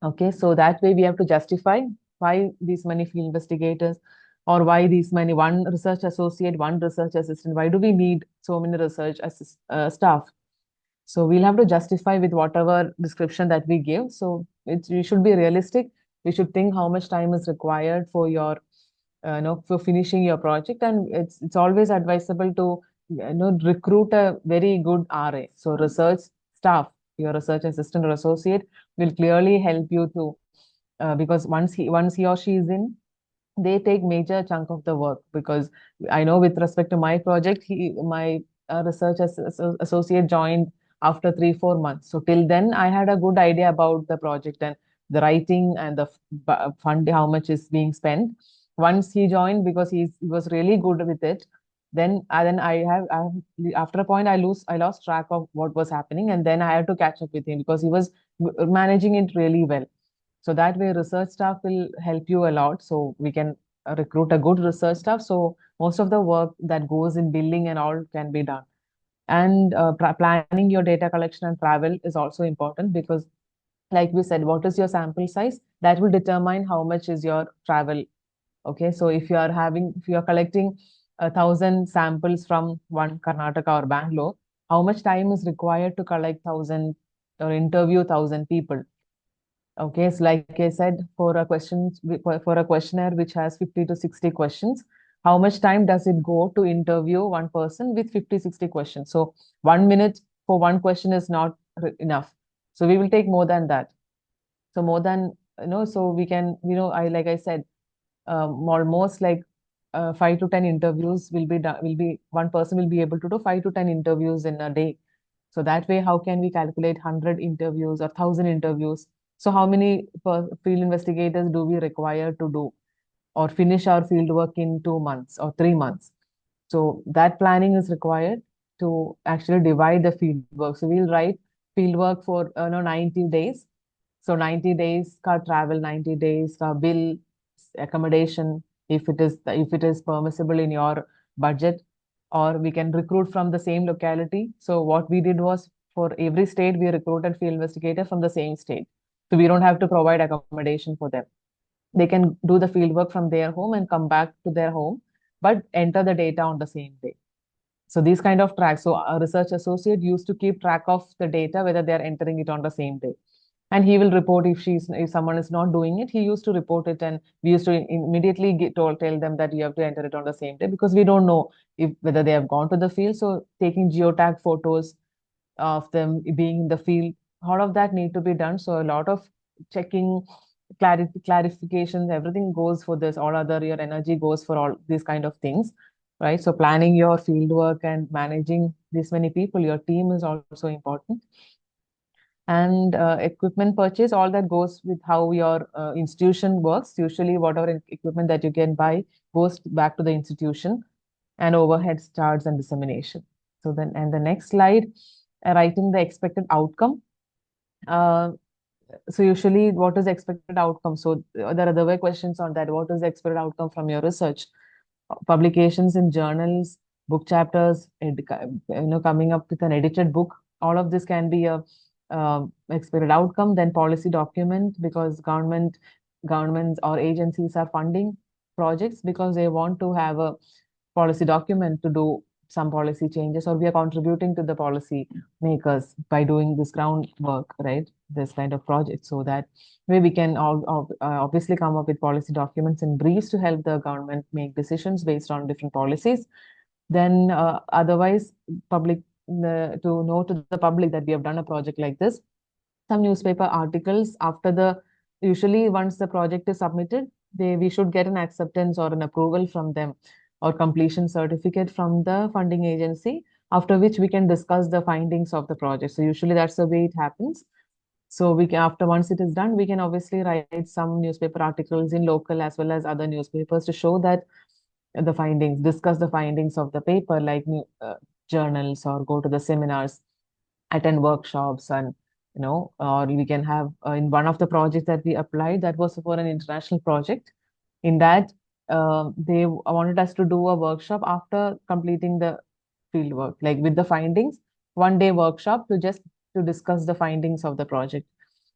Okay, so that way we have to justify why these many field investigators, or why these many, one research associate, one research assistant. Why do we need so many staff? So we'll have to justify with whatever description that we give. So we should be realistic. We should think how much time is required for your, for finishing your project. And it's always advisable to, recruit a very good RA. So research staff, your research assistant or associate will clearly help you to, because once he or she is in, they take major chunk of the work. Because I know with respect to my project, my associate joined after 3 4 months. So till then, I had a good idea about the project and the writing and the fund, how much is being spent. Once he joined, because he was really good with it, then after a point I lost track of what was happening, and then I had to catch up with him because he was managing it really well. So that way, research staff will help you a lot. So we can recruit a good research staff. So most of the work that goes in billing and all can be done. And planning your data collection and travel is also important because, like we said, what is your sample size? That will determine how much is your travel. Okay, so if you are collecting 1,000 samples from one Karnataka or Bangalore, how much time is required to collect 1,000 or interview 1,000 people? Okay, so like I said, for a questionnaire which has 50 to 60 questions, how much time does it go to interview one person with 50, 60 questions? So 1 minute for one question is not enough. So we will take more than that. So more than, so we can, like I said, almost like 5 to 10 interviews will be done, one person will be able to do 5 to 10 interviews in a day. So that way, how can we calculate 100 interviews or 1,000 interviews? So how many field investigators do we require to do or finish our field work in 2 months or 3 months? So that planning is required to actually divide the field work. So we'll write field work for 90 days. So 90 days ka travel, 90 days ka bill, accommodation, if it is permissible in your budget, or we can recruit from the same locality. So what we did was, for every state, we recruited field investigator from the same state. So we don't have to provide accommodation for them. They can do the field work from their home and come back to their home, but enter the data on the same day. So these kind of tracks. So a research associate used to keep track of the data, whether they are entering it on the same day. And he will report if someone is not doing it. He used to report it, and we used to immediately tell them that you have to enter it on the same day, because we don't know if whether they have gone to the field. So taking geotag photos of them being in the field, all of that need to be done. So a lot of checking, clarifications, everything goes for this. All other your energy goes for all these kind of things, right? So planning your field work and managing this many people, your team is also important. And equipment purchase, all that goes with how your institution works. Usually, whatever equipment that you can buy goes back to the institution, and overhead charge and dissemination. So then, and the next slide, writing the expected outcome. Uh, so usually, what is expected outcome? So there were questions on that. What is the expected outcome from your research? Publications in journals, book chapters, coming up with an edited book. All of this can be a expected outcome. Then policy document, because governments or agencies are funding projects because they want to have a policy document to do some policy changes, or we are contributing to the policy makers by doing this groundwork, right? This kind of project, so that way we can obviously come up with policy documents and briefs to help the government make decisions based on different policies. Then otherwise, public to know to the public that we have done a project like this. Some newspaper articles after the, usually once the project is submitted, we should get an acceptance or an approval from them, or completion certificate from the funding agency, after which we can discuss the findings of the project. So usually that's the way it happens. So we can, after once it is done, we can obviously write some newspaper articles in local as well as other newspapers to show that the findings, discuss the findings of the paper, like journals, or go to the seminars, attend workshops, and or we can have in one of the projects that we applied, that was for an international project. In that, they wanted us to do a workshop after completing the field work, like with the findings, 1 day workshop to discuss the findings of the project.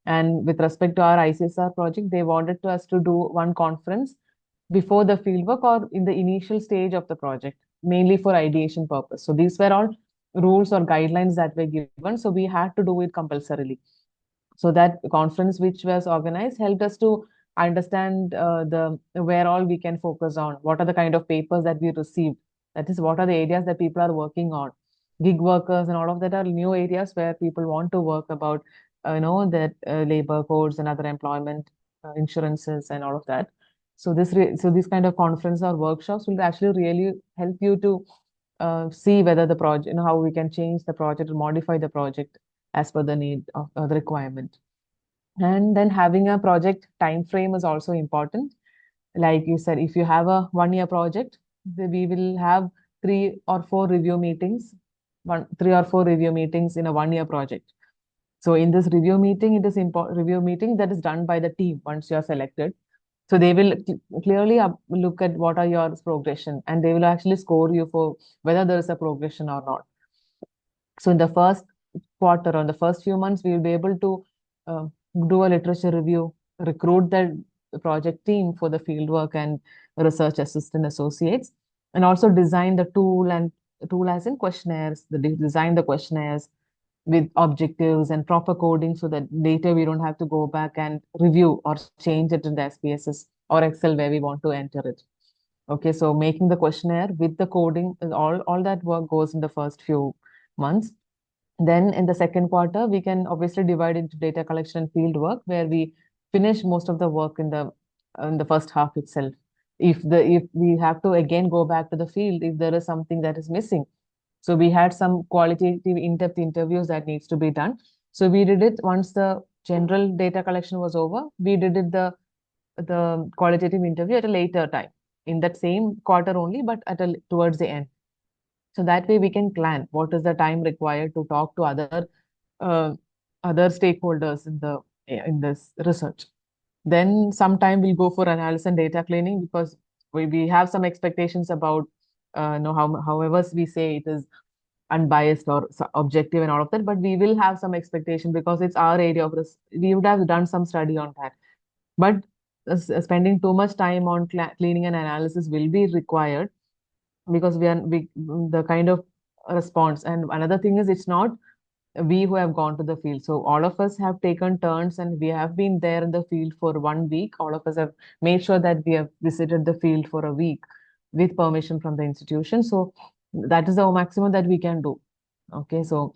And with respect to our ICSR project, they wanted us to do one conference before the fieldwork or in the initial stage of the project, mainly for ideation purpose. So these were all rules or guidelines that were given. So we had to do it compulsorily. So that conference which was organized helped us to understand the where all we can focus on, what are the kind of papers that we received, that is what are the areas that people are working on. Gig workers and all of that are new areas where people want to work about, that labor codes and other employment insurances and all of that. So this kind of conference or workshops will actually really help you to see whether the project, how we can change the project or modify the project as per the need of the requirement. And then having a project time frame is also important. Like you said, if you have a 1 year project, we will have 3 or 4 review meetings in a 1 year project. So in this review meeting, it is important review meeting that is done by the team once you are selected. So they will clearly look at what are your progression, and they will actually score you for whether there is a progression or not. So in the first quarter or the first few months, we will be able to uh, do a literature review, recruit the project team for the fieldwork and research assistant associates, and also design the tool as in questionnaires, design the questionnaires with objectives and proper coding so that later we don't have to go back and review or change it in the SPSS or Excel where we want to enter it. Okay, so making the questionnaire with the coding, all that work goes in the first few months. Then in the second quarter, we can obviously divide into data collection and field work, where we finish most of the work in the first half itself. If we have to again go back to the field, if there is something that is missing, so we had some qualitative in-depth interviews that needs to be done. So we did it once the general data collection was over. We did it the qualitative interview at a later time in that same quarter only, but towards the end. So that way we can plan what is the time required to talk to uh, other stakeholders in this research. Then sometime we'll go for analysis and data cleaning, because we have some expectations about however we say it is unbiased or objective and all of that, but we will have some expectation because it's our area of risk. We would have done some study on that. But spending too much time on cleaning and analysis will be required, because we the kind of response. And another thing is, it's not we who have gone to the field. So all of us have taken turns and we have been there in the field for 1 week. All of us have made sure that we have visited the field for a week with permission from the institution. So that is the maximum that we can do. Okay, so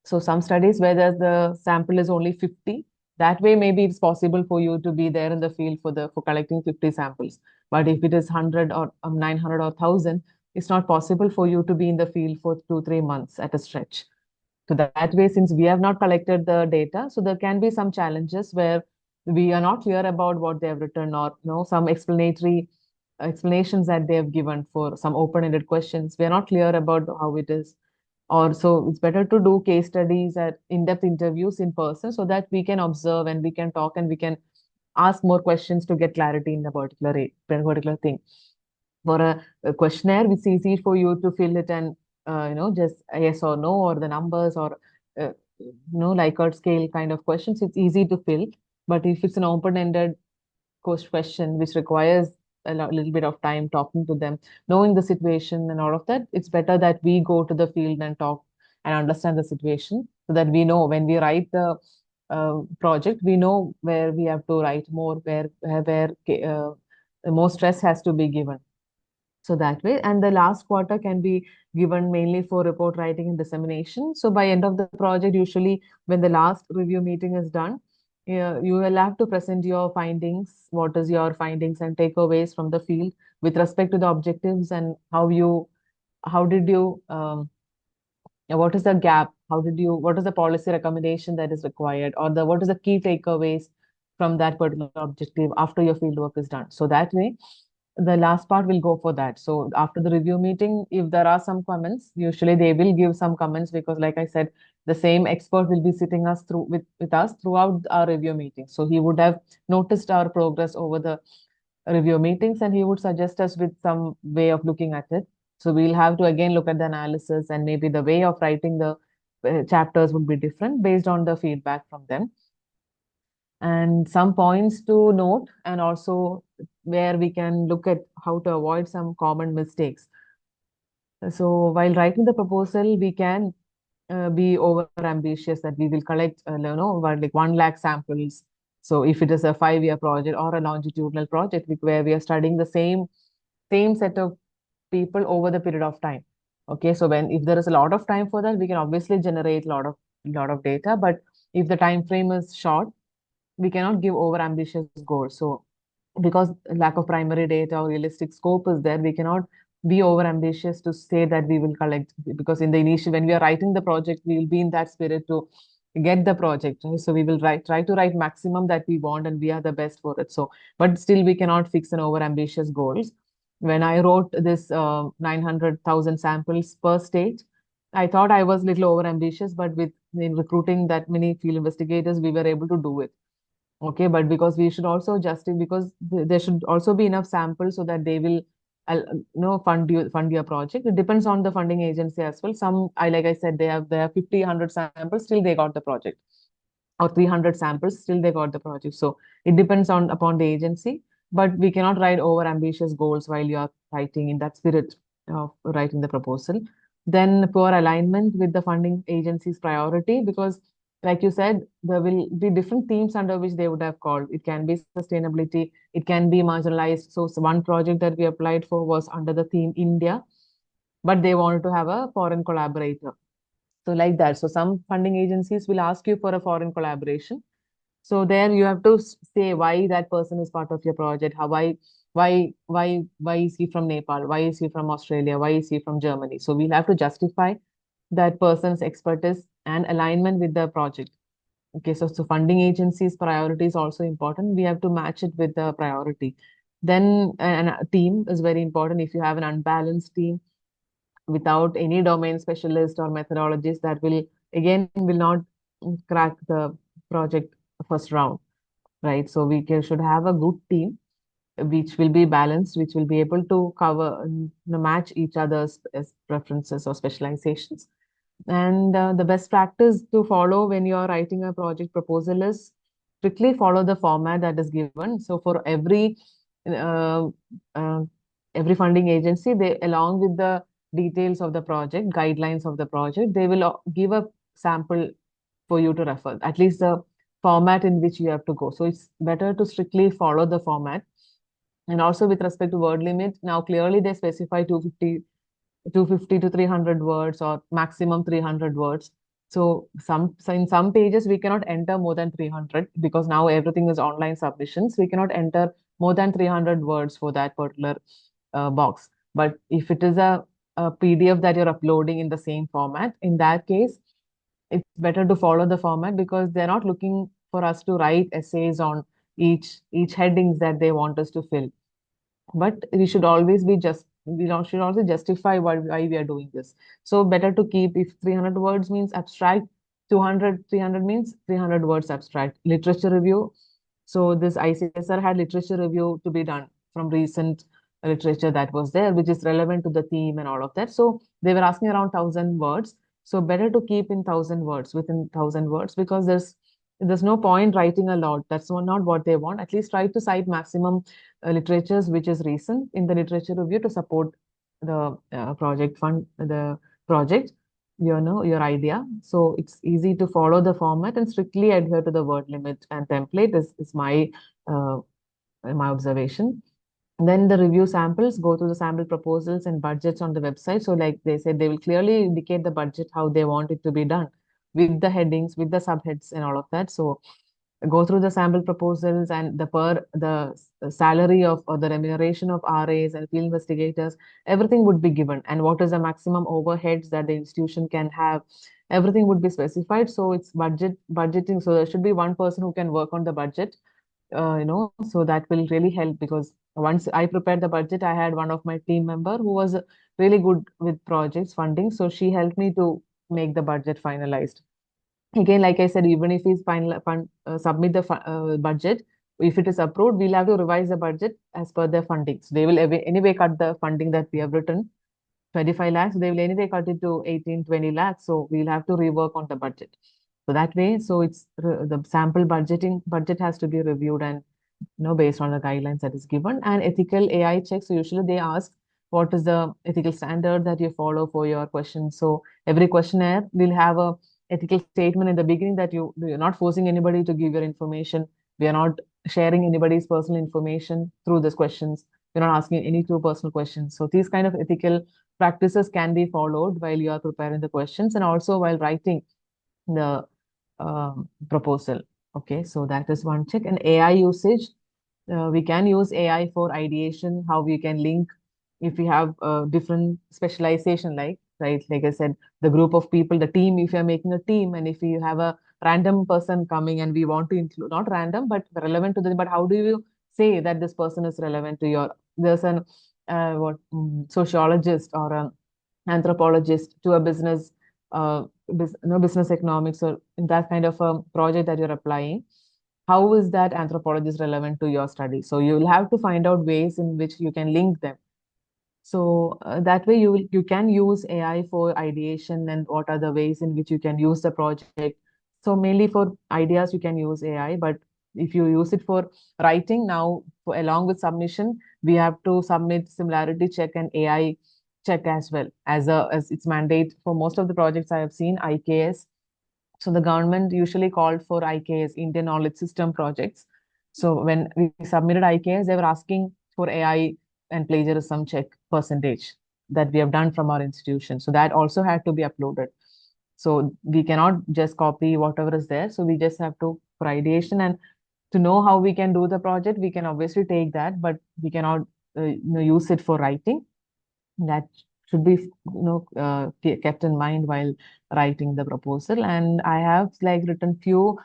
some studies where the sample is only 50, that way maybe it's possible for you to be there in the field for collecting 50 samples. But if it is 100 or 900 or 1000, it's not possible for you to be in the field for 2 3 months at a stretch. So that way, since we have not collected the data, so there can be some challenges where we are not clear about what they have written, or some explanatory explanations that they have given for some open-ended questions. We are not clear about how it is. Or so it's better to do case studies at in-depth interviews in person, so that we can observe and we can talk and we can ask more questions to get clarity in the particular thing. For a questionnaire, it's easy for you to fill it and just a yes or no, or the numbers, or Likert scale kind of questions. It's easy to fill. But if it's an open-ended question which requires little bit of time talking to them, knowing the situation and all of that, it's better that we go to the field and talk and understand the situation, so that we know when we write the project, we know where we have to write more, where more stress has to be given. So that way, and the last quarter can be given mainly for report writing and dissemination. So by end of the project, usually when the last review meeting is done, you will have to present your findings, what is your findings and takeaways from the field with respect to the objectives, and how did you what is the gap, what is the policy recommendation that is required, or what is the key takeaways from that particular objective after your field work is done. So that way the last part will go for that. So after the review meeting, if there are some comments, usually they will give some comments, because like I said, the same expert will be sitting us through with us throughout our review meeting. So he would have noticed our progress over the review meetings, and he would suggest us with some way of looking at it. So we'll have to again look at the analysis, and maybe the way of writing the chapters would be different based on the feedback from them. And some points to note, and also where we can look at how to avoid some common mistakes. So while writing the proposal, we can be over ambitious that we will collect, about like 1 lakh samples. So if it is a 5-year project or a longitudinal project where we are studying the same set of people over the period of time. Okay, so when if there is a lot of time for that, we can obviously generate a lot of data. But if the time frame is short, we cannot give over ambitious goals. So because lack of primary data or realistic scope is there, we cannot be over ambitious to say that we will collect, because in the initial, when we are writing the project, we will be in that spirit to get the project, right? So we will try to write maximum that we want, and we are the best for it. So but still we cannot fix an over ambitious goals. When I wrote this 900,000 samples per state, I thought I was little over ambitious, but with in recruiting that many field investigators, we were able to do it. Okay, but because we should also justify, because there should also be enough samples so that they will, fund your project. It depends on the funding agency as well. Some, like I said, they have 50, 100 samples, still they got the project, or 300 samples, still they got the project. So it depends on upon the agency, but we cannot write over ambitious goals while you are writing in that spirit of writing the proposal. Then poor alignment with the funding agency's priority, because like you said, there will be different themes under which they would have called. It can be sustainability, it can be marginalized. So one project that we applied for was under the theme India, but they wanted to have a foreign collaborator. So like that. So some funding agencies will ask you for a foreign collaboration. So there you have to say why that person is part of your project. Why is he from Nepal? Why is he from Australia? Why is he from Germany? So we'll have to justify that person's expertise and alignment with the project. Okay, so funding agencies' priority is also important. We have to match it with the priority. Then a team is very important. If you have an unbalanced team without any domain specialist or methodologies, that will again will not crack the project first round, right? So should have a good team which will be balanced, which will be able to cover, match each other's preferences or specializations. And the best practice to follow when you are writing a project proposal is strictly follow the format that is given. So for uh, uh, every funding agency, they, along with the details of the project, guidelines of the project, they will give a sample for you to refer, at least the format in which you have to go. So it's better to strictly follow the format. And also with respect to word limit, now clearly they specify 250 to 300 words, or maximum 300 words. So in some pages we cannot enter more than 300, because now everything is online submissions. We cannot enter more than 300 words for that particular box. But if it is a PDF that you're uploading in the same format, in that case, it's better to follow the format, because they're not looking for us to write essays on each headings that they want us to fill. But we should always be just should also justify why we are doing this. So better to keep, if 300 words means abstract, 300 means 300 words abstract. Literature review, so this ICSR had literature review to be done from recent literature that was there, which is relevant to the theme and all of that. So they were asking around 1,000 words. So better to keep in 1,000 words, within 1,000 words, because there's no point writing a lot. That's not what they want. At least try to cite maximum literatures which is recent in the literature review to support the the project, your idea. So it's easy to follow the format and strictly adhere to the word limit and template is uh, my observation. Then the review samples, go through the sample proposals and budgets on the website. So like they said, they will clearly indicate the budget, how they want it to be done, with the headings, with the subheads and all of that. So go through the sample proposals, and the salary of, or the remuneration of RAs and field investigators, everything would be given. And what is the maximum overheads that the institution can have, everything would be specified. So it's budgeting. So there should be one person who can work on the budget, so that will really help, because once I prepared the budget, I had one of my team member who was really good with projects funding. So she helped me to make the budget finalized. Again, like I said, even if he's submit the budget, if it is approved, we'll have to revise the budget as per their funding. So they will anyway cut the funding that we have written, 25 lakhs. They will anyway cut it to 18, 20 lakhs. So we'll have to rework on the budget. So that way, so it's the sample budget has to be reviewed and based on the guidelines that is given. And ethical AI checks. So usually they ask what is the ethical standard that you follow for your questions. So every questionnaire will have a ethical statement in the beginning that you're not forcing anybody to give your information. We are not sharing anybody's personal information through these questions. We're not asking any too personal questions. So these kind of ethical practices can be followed while you are preparing the questions and also while writing the proposal. Okay, so that is one check. And AI usage, we can use AI for ideation, how we can link if we have different specialization, like, right, like I said, the group of people, the team, if you're making a team, and if you have a random person coming and we want to include, not random, but relevant to them, but how do you say that this person is relevant to your, there's an sociologist or an anthropologist to a business, business economics, or in that kind of a project that you're applying, how is that anthropologist relevant to your study? So you will have to find out ways in which you can link them. So that way you can use AI for ideation and what are the ways in which you can use the project. So mainly for ideas you can use AI, but if you use it for writing now, along with submission, we have to submit similarity check and AI check as well as its mandate for most of the projects I have seen, IKS. So the government usually called for IKS, Indian Knowledge System projects. So when we submitted IKS, they were asking for AI and plagiarism check percentage that we have done from our institution. So that also had to be uploaded. So we cannot just copy whatever is there. So we just have to, for ideation and to know how we can do the project, we can obviously take that, but we cannot use it for writing. That should be kept in mind while writing the proposal. And I have like written few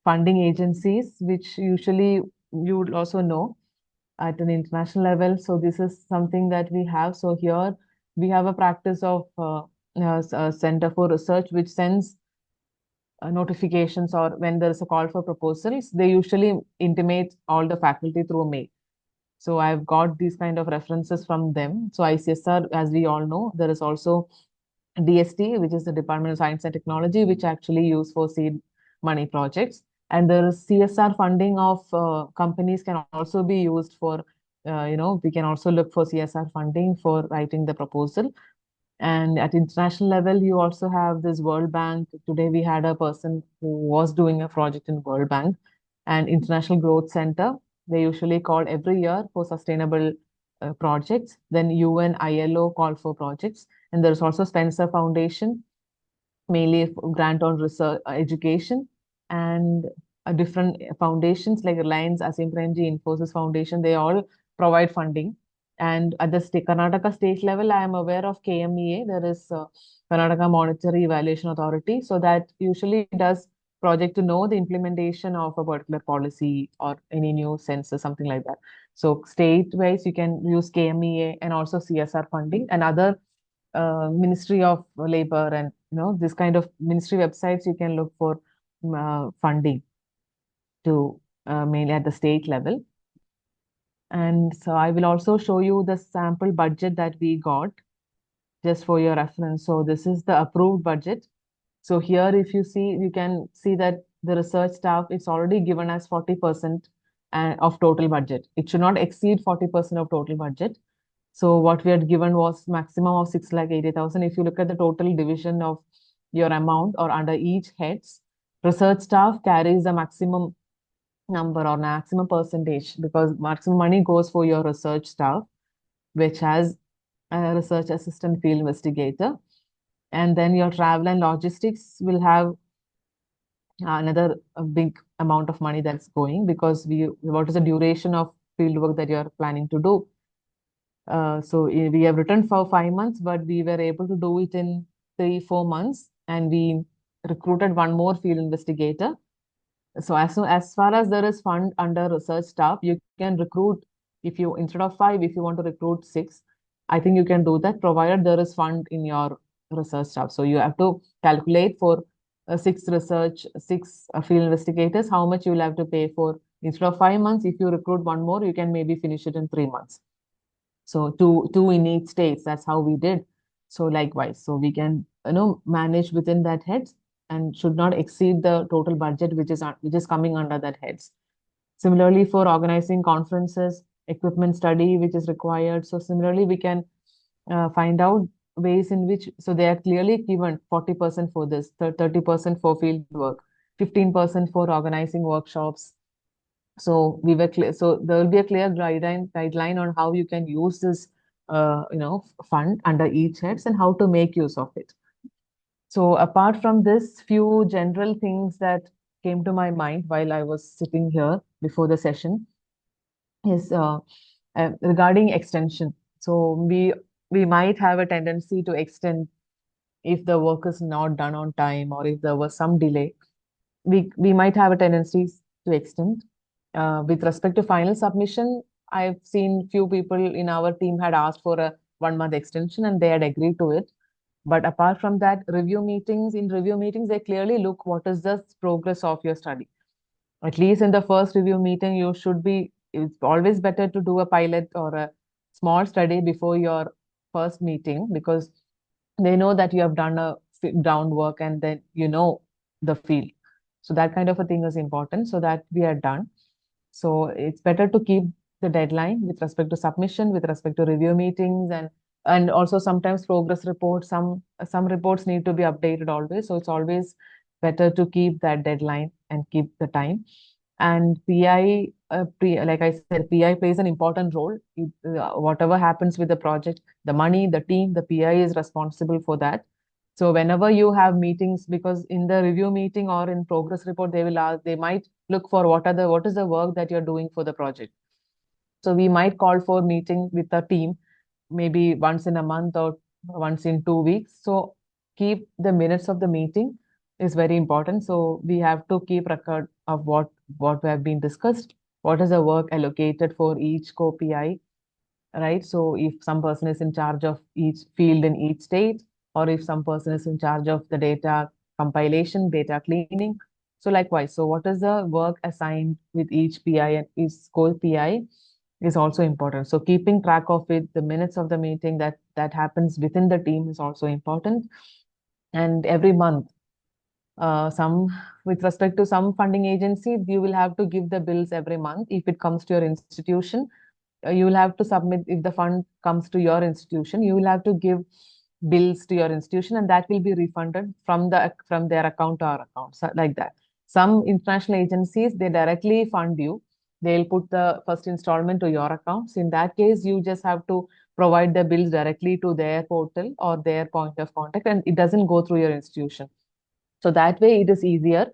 funding agencies which usually you would also know at an international level. So this is something that we have. So here we have a practice of Center for Research which sends notifications, or when there is a call for proposals, they usually intimate all the faculty through mail. So I've got these kind of references from them. So ICSR, as we all know, there is also DST, which is the Department of Science and Technology, which actually use for seed money projects. And there is CSR funding of companies can also be used for, we can also look for CSR funding for writing the proposal. And at international level, you also have this World Bank. Today, we had a person who was doing a project in World Bank and International Growth Center. They usually call every year for sustainable projects. Then UN, ILO call for projects. And there's also Spencer Foundation, mainly grant on research, education, and different foundations like Reliance, Asim Premji, Infosys Foundation. They all provide funding. And at the Karnataka state level, I am aware of KMEA. There is Karnataka Monetary Evaluation Authority. So that usually does project to know the implementation of a particular policy or any new census, something like that. So state-wise, you can use KMEA and also CSR funding and other Ministry of Labor and this kind of ministry websites. You can look for funding to mainly at the state level. And so I will also show you the sample budget that we got just for your reference. So this is the approved budget. So here, if you see, you can see that the research staff, it's already given as 40% of total budget. It should not exceed 40% of total budget. So what we had given was maximum of 6,80,000. If you look at the total division of your amount or under each heads, research staff carries the maximum number or maximum percentage because maximum money goes for your research staff, which has a research assistant field investigator. And then your travel and logistics will have another big amount of money that's going because what is the duration of field work that you're planning to do? So we have written for 5 months, but we were able to do it in 3, 4 months, and we recruited one more field investigator. So as far as there is fund under research staff, you can recruit if you instead of 5, if you want to recruit 6, I think you can do that provided there is fund in your research staff. So you have to calculate for 6 field investigators, how much you will have to pay for Instead of 5 months, if you recruit one more, you can maybe finish it in 3 months. So two in each states. That's how we did. So likewise, so we can manage within that heads and should not exceed the total budget which is coming under that heads. Similarly, for organizing conferences, equipment study which is required. So similarly, we can find out ways in which, so they are clearly given 40% for this, 30% for field work, 15% for organizing workshops. So we were clear. So there will be a clear guideline on how you can use this, fund under each heads and how to make use of it. So apart from this, few general things that came to my mind while I was sitting here before the session is regarding extension. So we might have a tendency to extend if the work is not done on time or if there was some delay. We might have a tendency to extend. With respect to final submission, I've seen few people in our team had asked for a 1 month extension and they had agreed to it. But apart from that, in review meetings, they clearly look what is the progress of your study. At least in the first review meeting, it's always better to do a pilot or a small study before your first meeting because they know that you have done a groundwork and then you know the field. So that kind of a thing is important so that we are done. So it's better to keep the deadline with respect to submission, with respect to review meetings, and also sometimes progress reports. Some reports need to be updated always. So it's always better to keep that deadline and keep the time. And like I said, PI plays an important role. Whatever happens with the project, the money, the team, the PI is responsible for that. So whenever you have meetings, because in the review meeting or in progress report, they might look for what is the work that you're doing for the project. So we might call for meeting with the team, maybe once in a month or once in 2 weeks. So keep the minutes of the meeting is very important. So we have to keep record of what have been discussed, what is the work allocated for each co-PI, right? So if some person is in charge of each field in each state, or if some person is in charge of the data compilation, data cleaning. So likewise, so what is the work assigned with each PI and each co-PI is also important. So keeping track of it, the minutes of the meeting that happens within the team is also important. And every month, some with respect to some funding agency, you will have to give the bills every month. If it comes to your institution, you will have to submit. If the fund comes to your institution, you will have to give bills to your institution, and that will be refunded from their account to our account, so like that. Some international agencies, they directly fund you. They'll put the first installment to your accounts. In that case, you just have to provide the bills directly to their portal or their point of contact, and it doesn't go through your institution. So that way it is easier.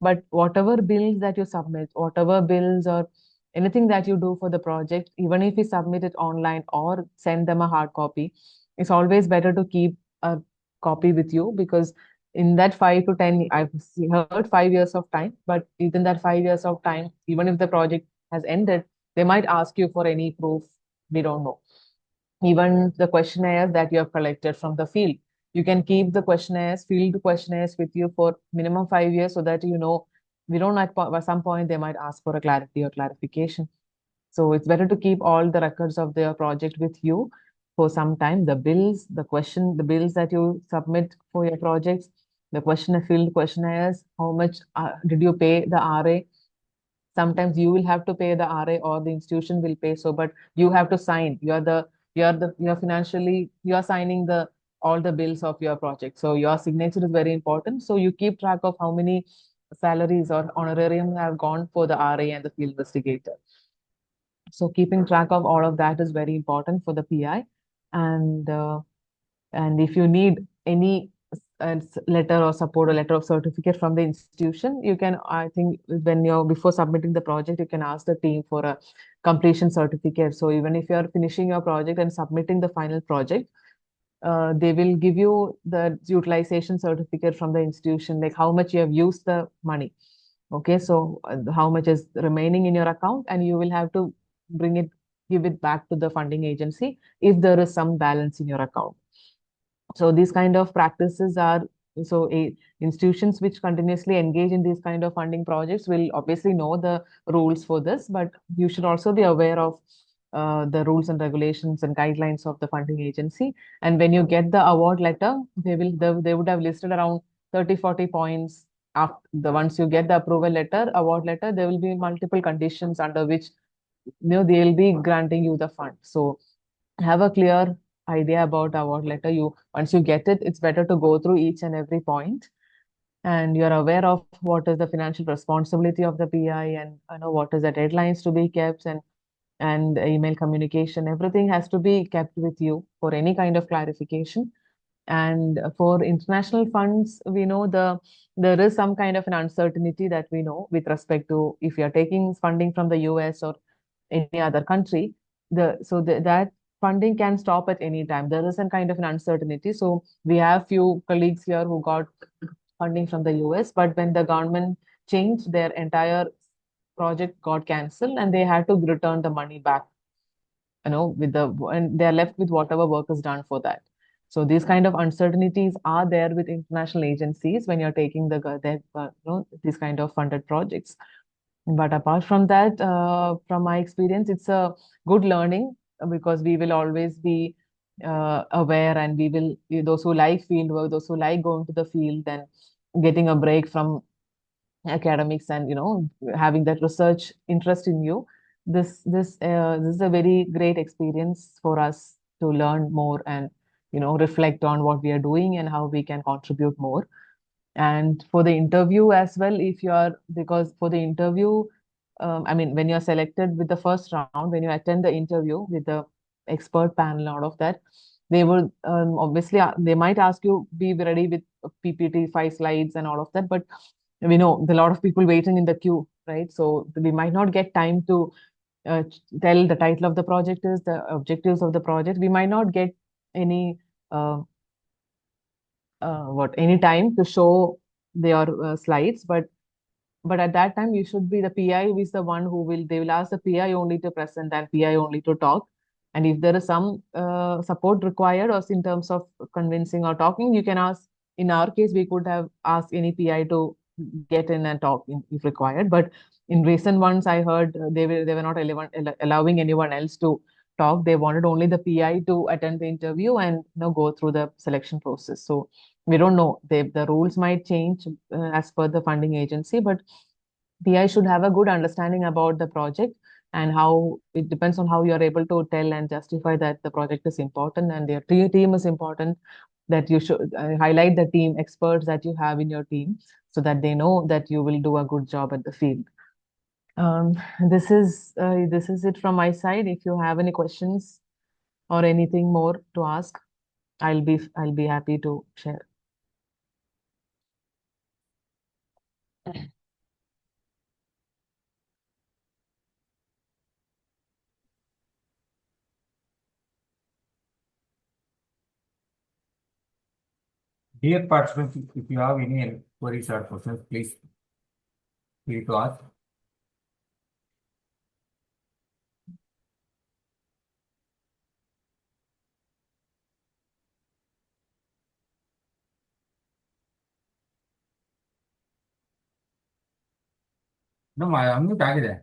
But whatever bills that you submit, whatever bills or anything that you do for the project, even if you submit it online or send them a hard copy, it's always better to keep a copy with you because in that 5 to 10, heard 5 years of time, but within that 5 years of time, even if the project has ended, they might ask you for any proof. We don't know. Even the questionnaires that you have collected from the field, you can keep the field questionnaires with you for minimum 5 years so that we don't know at some point they might ask for a clarity or clarification. So it's better to keep all the records of their project with you for some time. The bills that you submit for your projects, the field questionnaires, how much did you pay the RA? Sometimes you will have to pay the RA or the institution will pay. So, but you have to sign. You are signing the all the bills of your project. So your signature is very important. So you keep track of how many salaries or honorarium have gone for the RA and the field investigator. So keeping track of all of that is very important for the PI. And if you need any letter or support or letter of certificate from the institution, you can, I think, before submitting the project, you can ask the team for a completion certificate. So even if you're finishing your project and submitting the final project, they will give you the utilization certificate from the institution, like how much you have used the money. Okay, so how much is remaining in your account, and you will have to give it back to the funding agency if there is some balance in your account. So these kind of practices are so institutions which continuously engage in these kind of funding projects will obviously know the rules for this, but you should also be aware of the rules and regulations and guidelines of the funding agency. And when you get the award letter, they would have listed around 30-40 points. After the once you get the approval letter, award letter, there will be multiple conditions under which they'll be granting you the fund. So have a clear idea about award letter. You once you get it, it's better to go through each and every point, and you're aware of what is the financial responsibility of the PI, and what is the deadlines to be kept, and email communication. Everything has to be kept with you for any kind of clarification. And for international funds, we know there is some kind of an uncertainty that we know with respect to if you're taking funding from the US or any other country. That funding can stop at any time. There is some kind of an uncertainty. So we have few colleagues here who got funding from the US, but when the government changed, their entire project got cancelled and they had to return the money back, and they're left with whatever work is done for that. So these kind of uncertainties are there with international agencies when you're taking these kind of funded projects. But apart from that, from my experience, it's a good learning, because we will always be aware, and those who like field work, those who like going to the field and getting a break from academics, and having that research interest in you, this is a very great experience for us to learn more, and reflect on what we are doing and how we can contribute more. And for the interview as well, because for the interview, I mean, when you're selected with the first round, when you attend the interview with the expert panel, all of that, they will obviously they might ask you be ready with PPT, 5 slides, and all of that. But we know there are a lot of people waiting in the queue, right? So we might not get time to tell the title of the project is, the objectives of the project. We might not get any uh, any time to show their slides, but at that time, you should be the PI who is the one they will ask the PI only to present and PI only to talk. And if there is some support required, or in terms of convincing or talking, you can ask. In our case, we could have asked any PI to get in and talk if required. But in recent ones, I heard they were not allowing anyone else to talk. They wanted only the PI to attend the interview and go through the selection process. So we don't know. The rules might change as per the funding agency, but PI should have a good understanding about the project, and how it depends on how you are able to tell and justify that the project is important and their team is important, that you should highlight the team experts that you have in your team, so that they know that you will do a good job at the field. Um, this is it from my side. If you have any questions or anything more to ask, I'll be happy to share. Dear participants, if you have any queries or questions, please feel to ask. No, unmute ಆಗಿದೆ.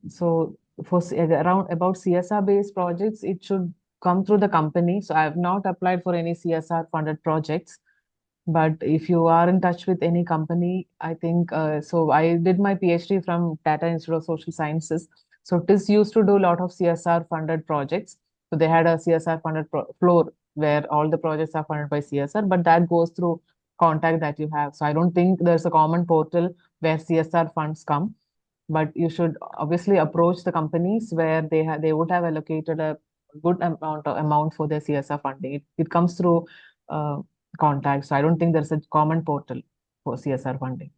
So for around about CSR based projects, it should come through the company. So I have not applied for any CSR funded projects. But if you are in touch with any company, I think so. I did my PhD from Tata Institute of Social Sciences. So TIS used to do a lot of CSR funded projects. So they had a CSR funded floor where all the projects are funded by CSR, but that goes through contact that you have. So I don't think there's a common portal where CSR funds come, but you should obviously approach the companies where they would have allocated a good amount for their CSR funding. It comes through uh, contacts. So I don't think there's a common portal for CSR funding.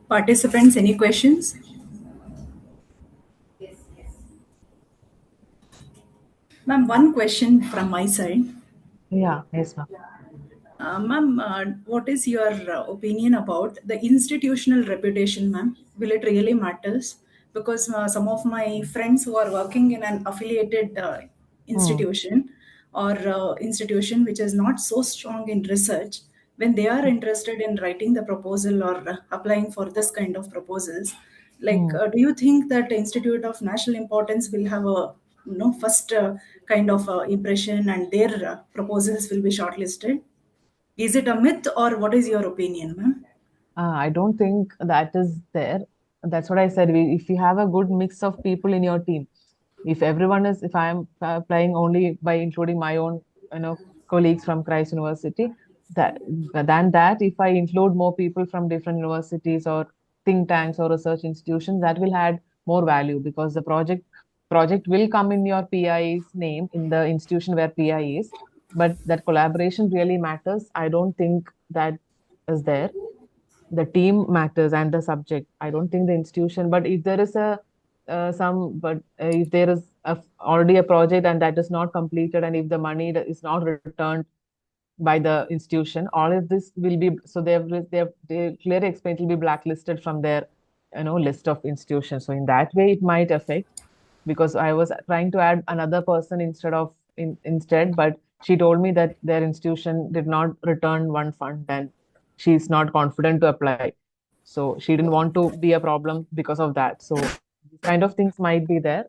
Participants, any questions? Ma'am, one question from my side. Yeah, yes, ma'am. Ma'am, what is your opinion about the institutional reputation, ma'am? Will it really matters? Because some of my friends who are working in an affiliated Hmm. institution or institution which is not so strong in research, when they are interested in writing the proposal or applying for this kind of proposals, like, Hmm. do you think that institute of national importance will have a first kind of impression and their proposals will be shortlisted? Is it a myth or what is your opinion, ma'am? I don't think that is there. That's what I said. If you have a good mix of people in your team, if I am applying only by including my own, you know, colleagues from Christ University, that than that, if I include more people from different universities or think tanks or research institutions, that will add more value because the project will come in your PI's name in the institution where PI is, but that collaboration really matters. I don't think that is there. The team matters and the subject. I don't think the institution, but if there is a but if there is already a project and that is not completed, and if the money is not returned by the institution, all of this will be, so they clearly explain, it will be blacklisted from their, list of institutions. So in that way it might affect, because I was trying to add another person instead, but she told me that their institution did not return one fund and she's not confident to apply. So she didn't want to be a problem because of that. So these kind of things might be there.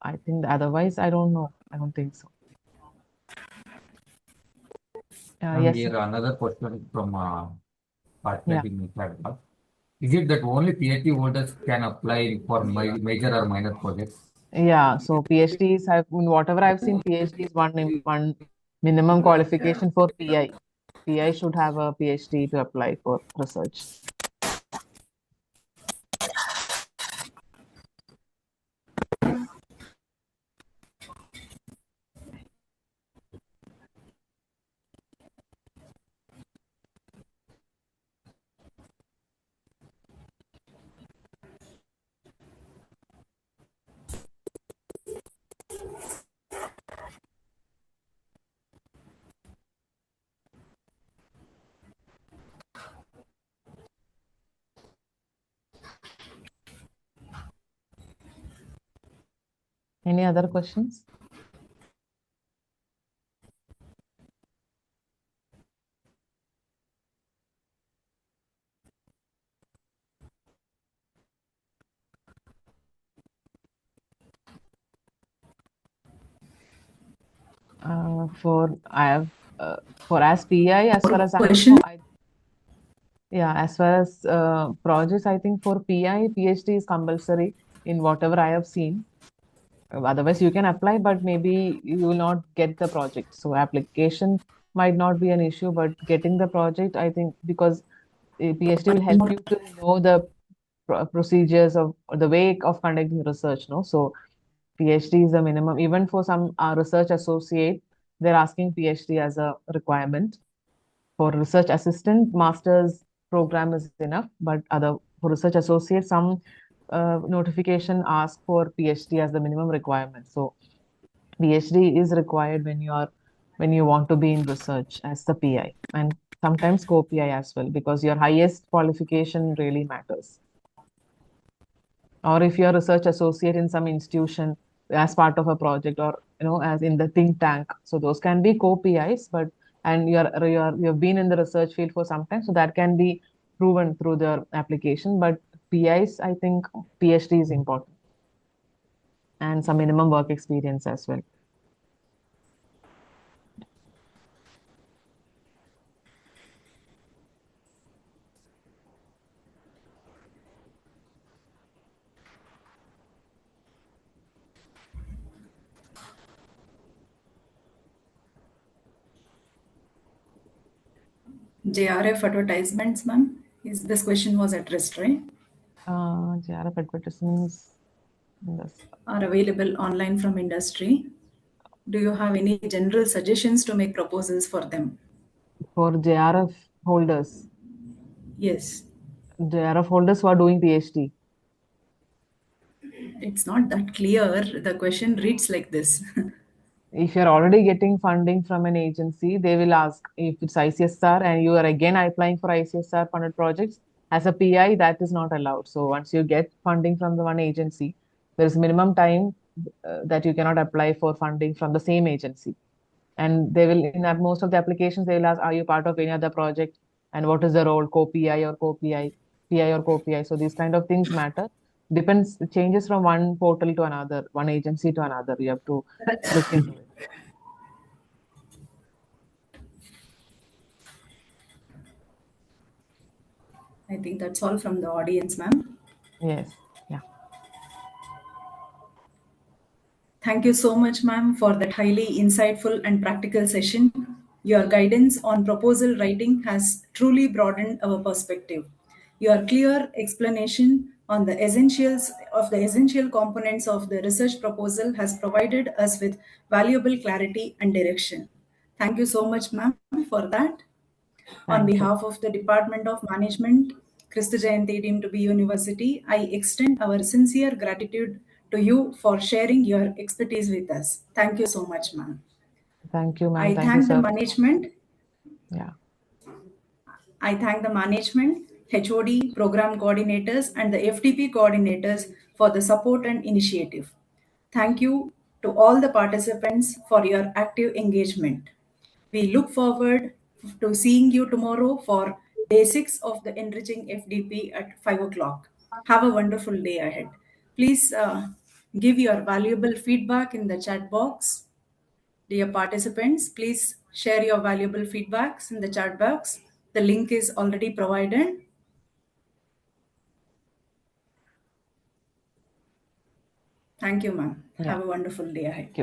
I think otherwise, I don't know. I don't think so. And Yes. here another question from Yeah. participating in chat box. Is it that only PhD holders can apply for major or minor projects? Yeah. So PhDs have, in whatever I've seen, PhD is one minimum qualification for PI. PI should have a PhD to apply for research. Any other questions? For I have for as PI, as far as I know, Question. yeah, as far as projects, I think for PI, PhD is compulsory in whatever I have seen. Otherwise, you can apply, but maybe you will not get the project. So application might not be an issue, but getting the project, I think, because a PhD will help you to know the procedures of or the way of conducting research. No, so PhD is the minimum. Even for some research associate, they're asking PhD as a requirement. For research assistant, master's program is enough, but other for research associate, some notification ask for PhD as the minimum requirement. So PhD is required when you want to be in research as the PI, and sometimes co-PI as well, because your highest qualification really matters. Or if you're a research associate in some institution as part of a project, or as in the think tank, so those can be co-PIs, but and you've been in the research field for some time, so that can be proven through the application. But PIs, I think PhD is important, and some minimum work experience as well. JRF advertisements, ma'am. Is this question was addressed, right? JRF advertisements, yes. Are available online from industry. Do you have any general suggestions to make proposals for them? For JRF holders, Yes. There are holders who are doing PhD. It's not that clear. The question reads like this. If you're already getting funding from an agency, they will ask if it's ICSR and you are again applying for ICSR funded projects as a PI, that is not allowed. So once you get funding from the one agency, there is minimum time that you cannot apply for funding from the same agency. And they will, in most of the applications, they will ask, are you part of any other project? And what is the role, co-PI or co-PI, PI or co-PI? So these kind of things matter. Depends, changes from one portal to another, one agency to another. You have to look into it. I think that's all from the audience, ma'am. Yes. Yeah. Thank you so much, ma'am, for that highly insightful and practical session. Your guidance on proposal writing has truly broadened our perspective. Your clear explanation on the essential components of the research proposal has provided us with valuable clarity and direction. Thank you so much, ma'am, for that. On Thank you. behalf of the Department of Management, Kristu Jayanti Deemed to be University, I extend our sincere gratitude to you for sharing your expertise with us. Thank you so much, ma'am. Thank you, ma'am. I Thank you, thank the sir. management. Yeah. I thank the management, HOD, program coordinators, and the FTP coordinators for the support and initiative. Thank you to all the participants for your active engagement. We look forward to seeing you tomorrow for day 6 of the Enriching FDP at 5 o'clock. Have a wonderful day ahead. Please give your valuable feedback in the chat box. Dear participants, please share your valuable feedbacks in the chat box. The link is already provided. Thank you, ma'am. Yeah. Have a wonderful day ahead. Thank you.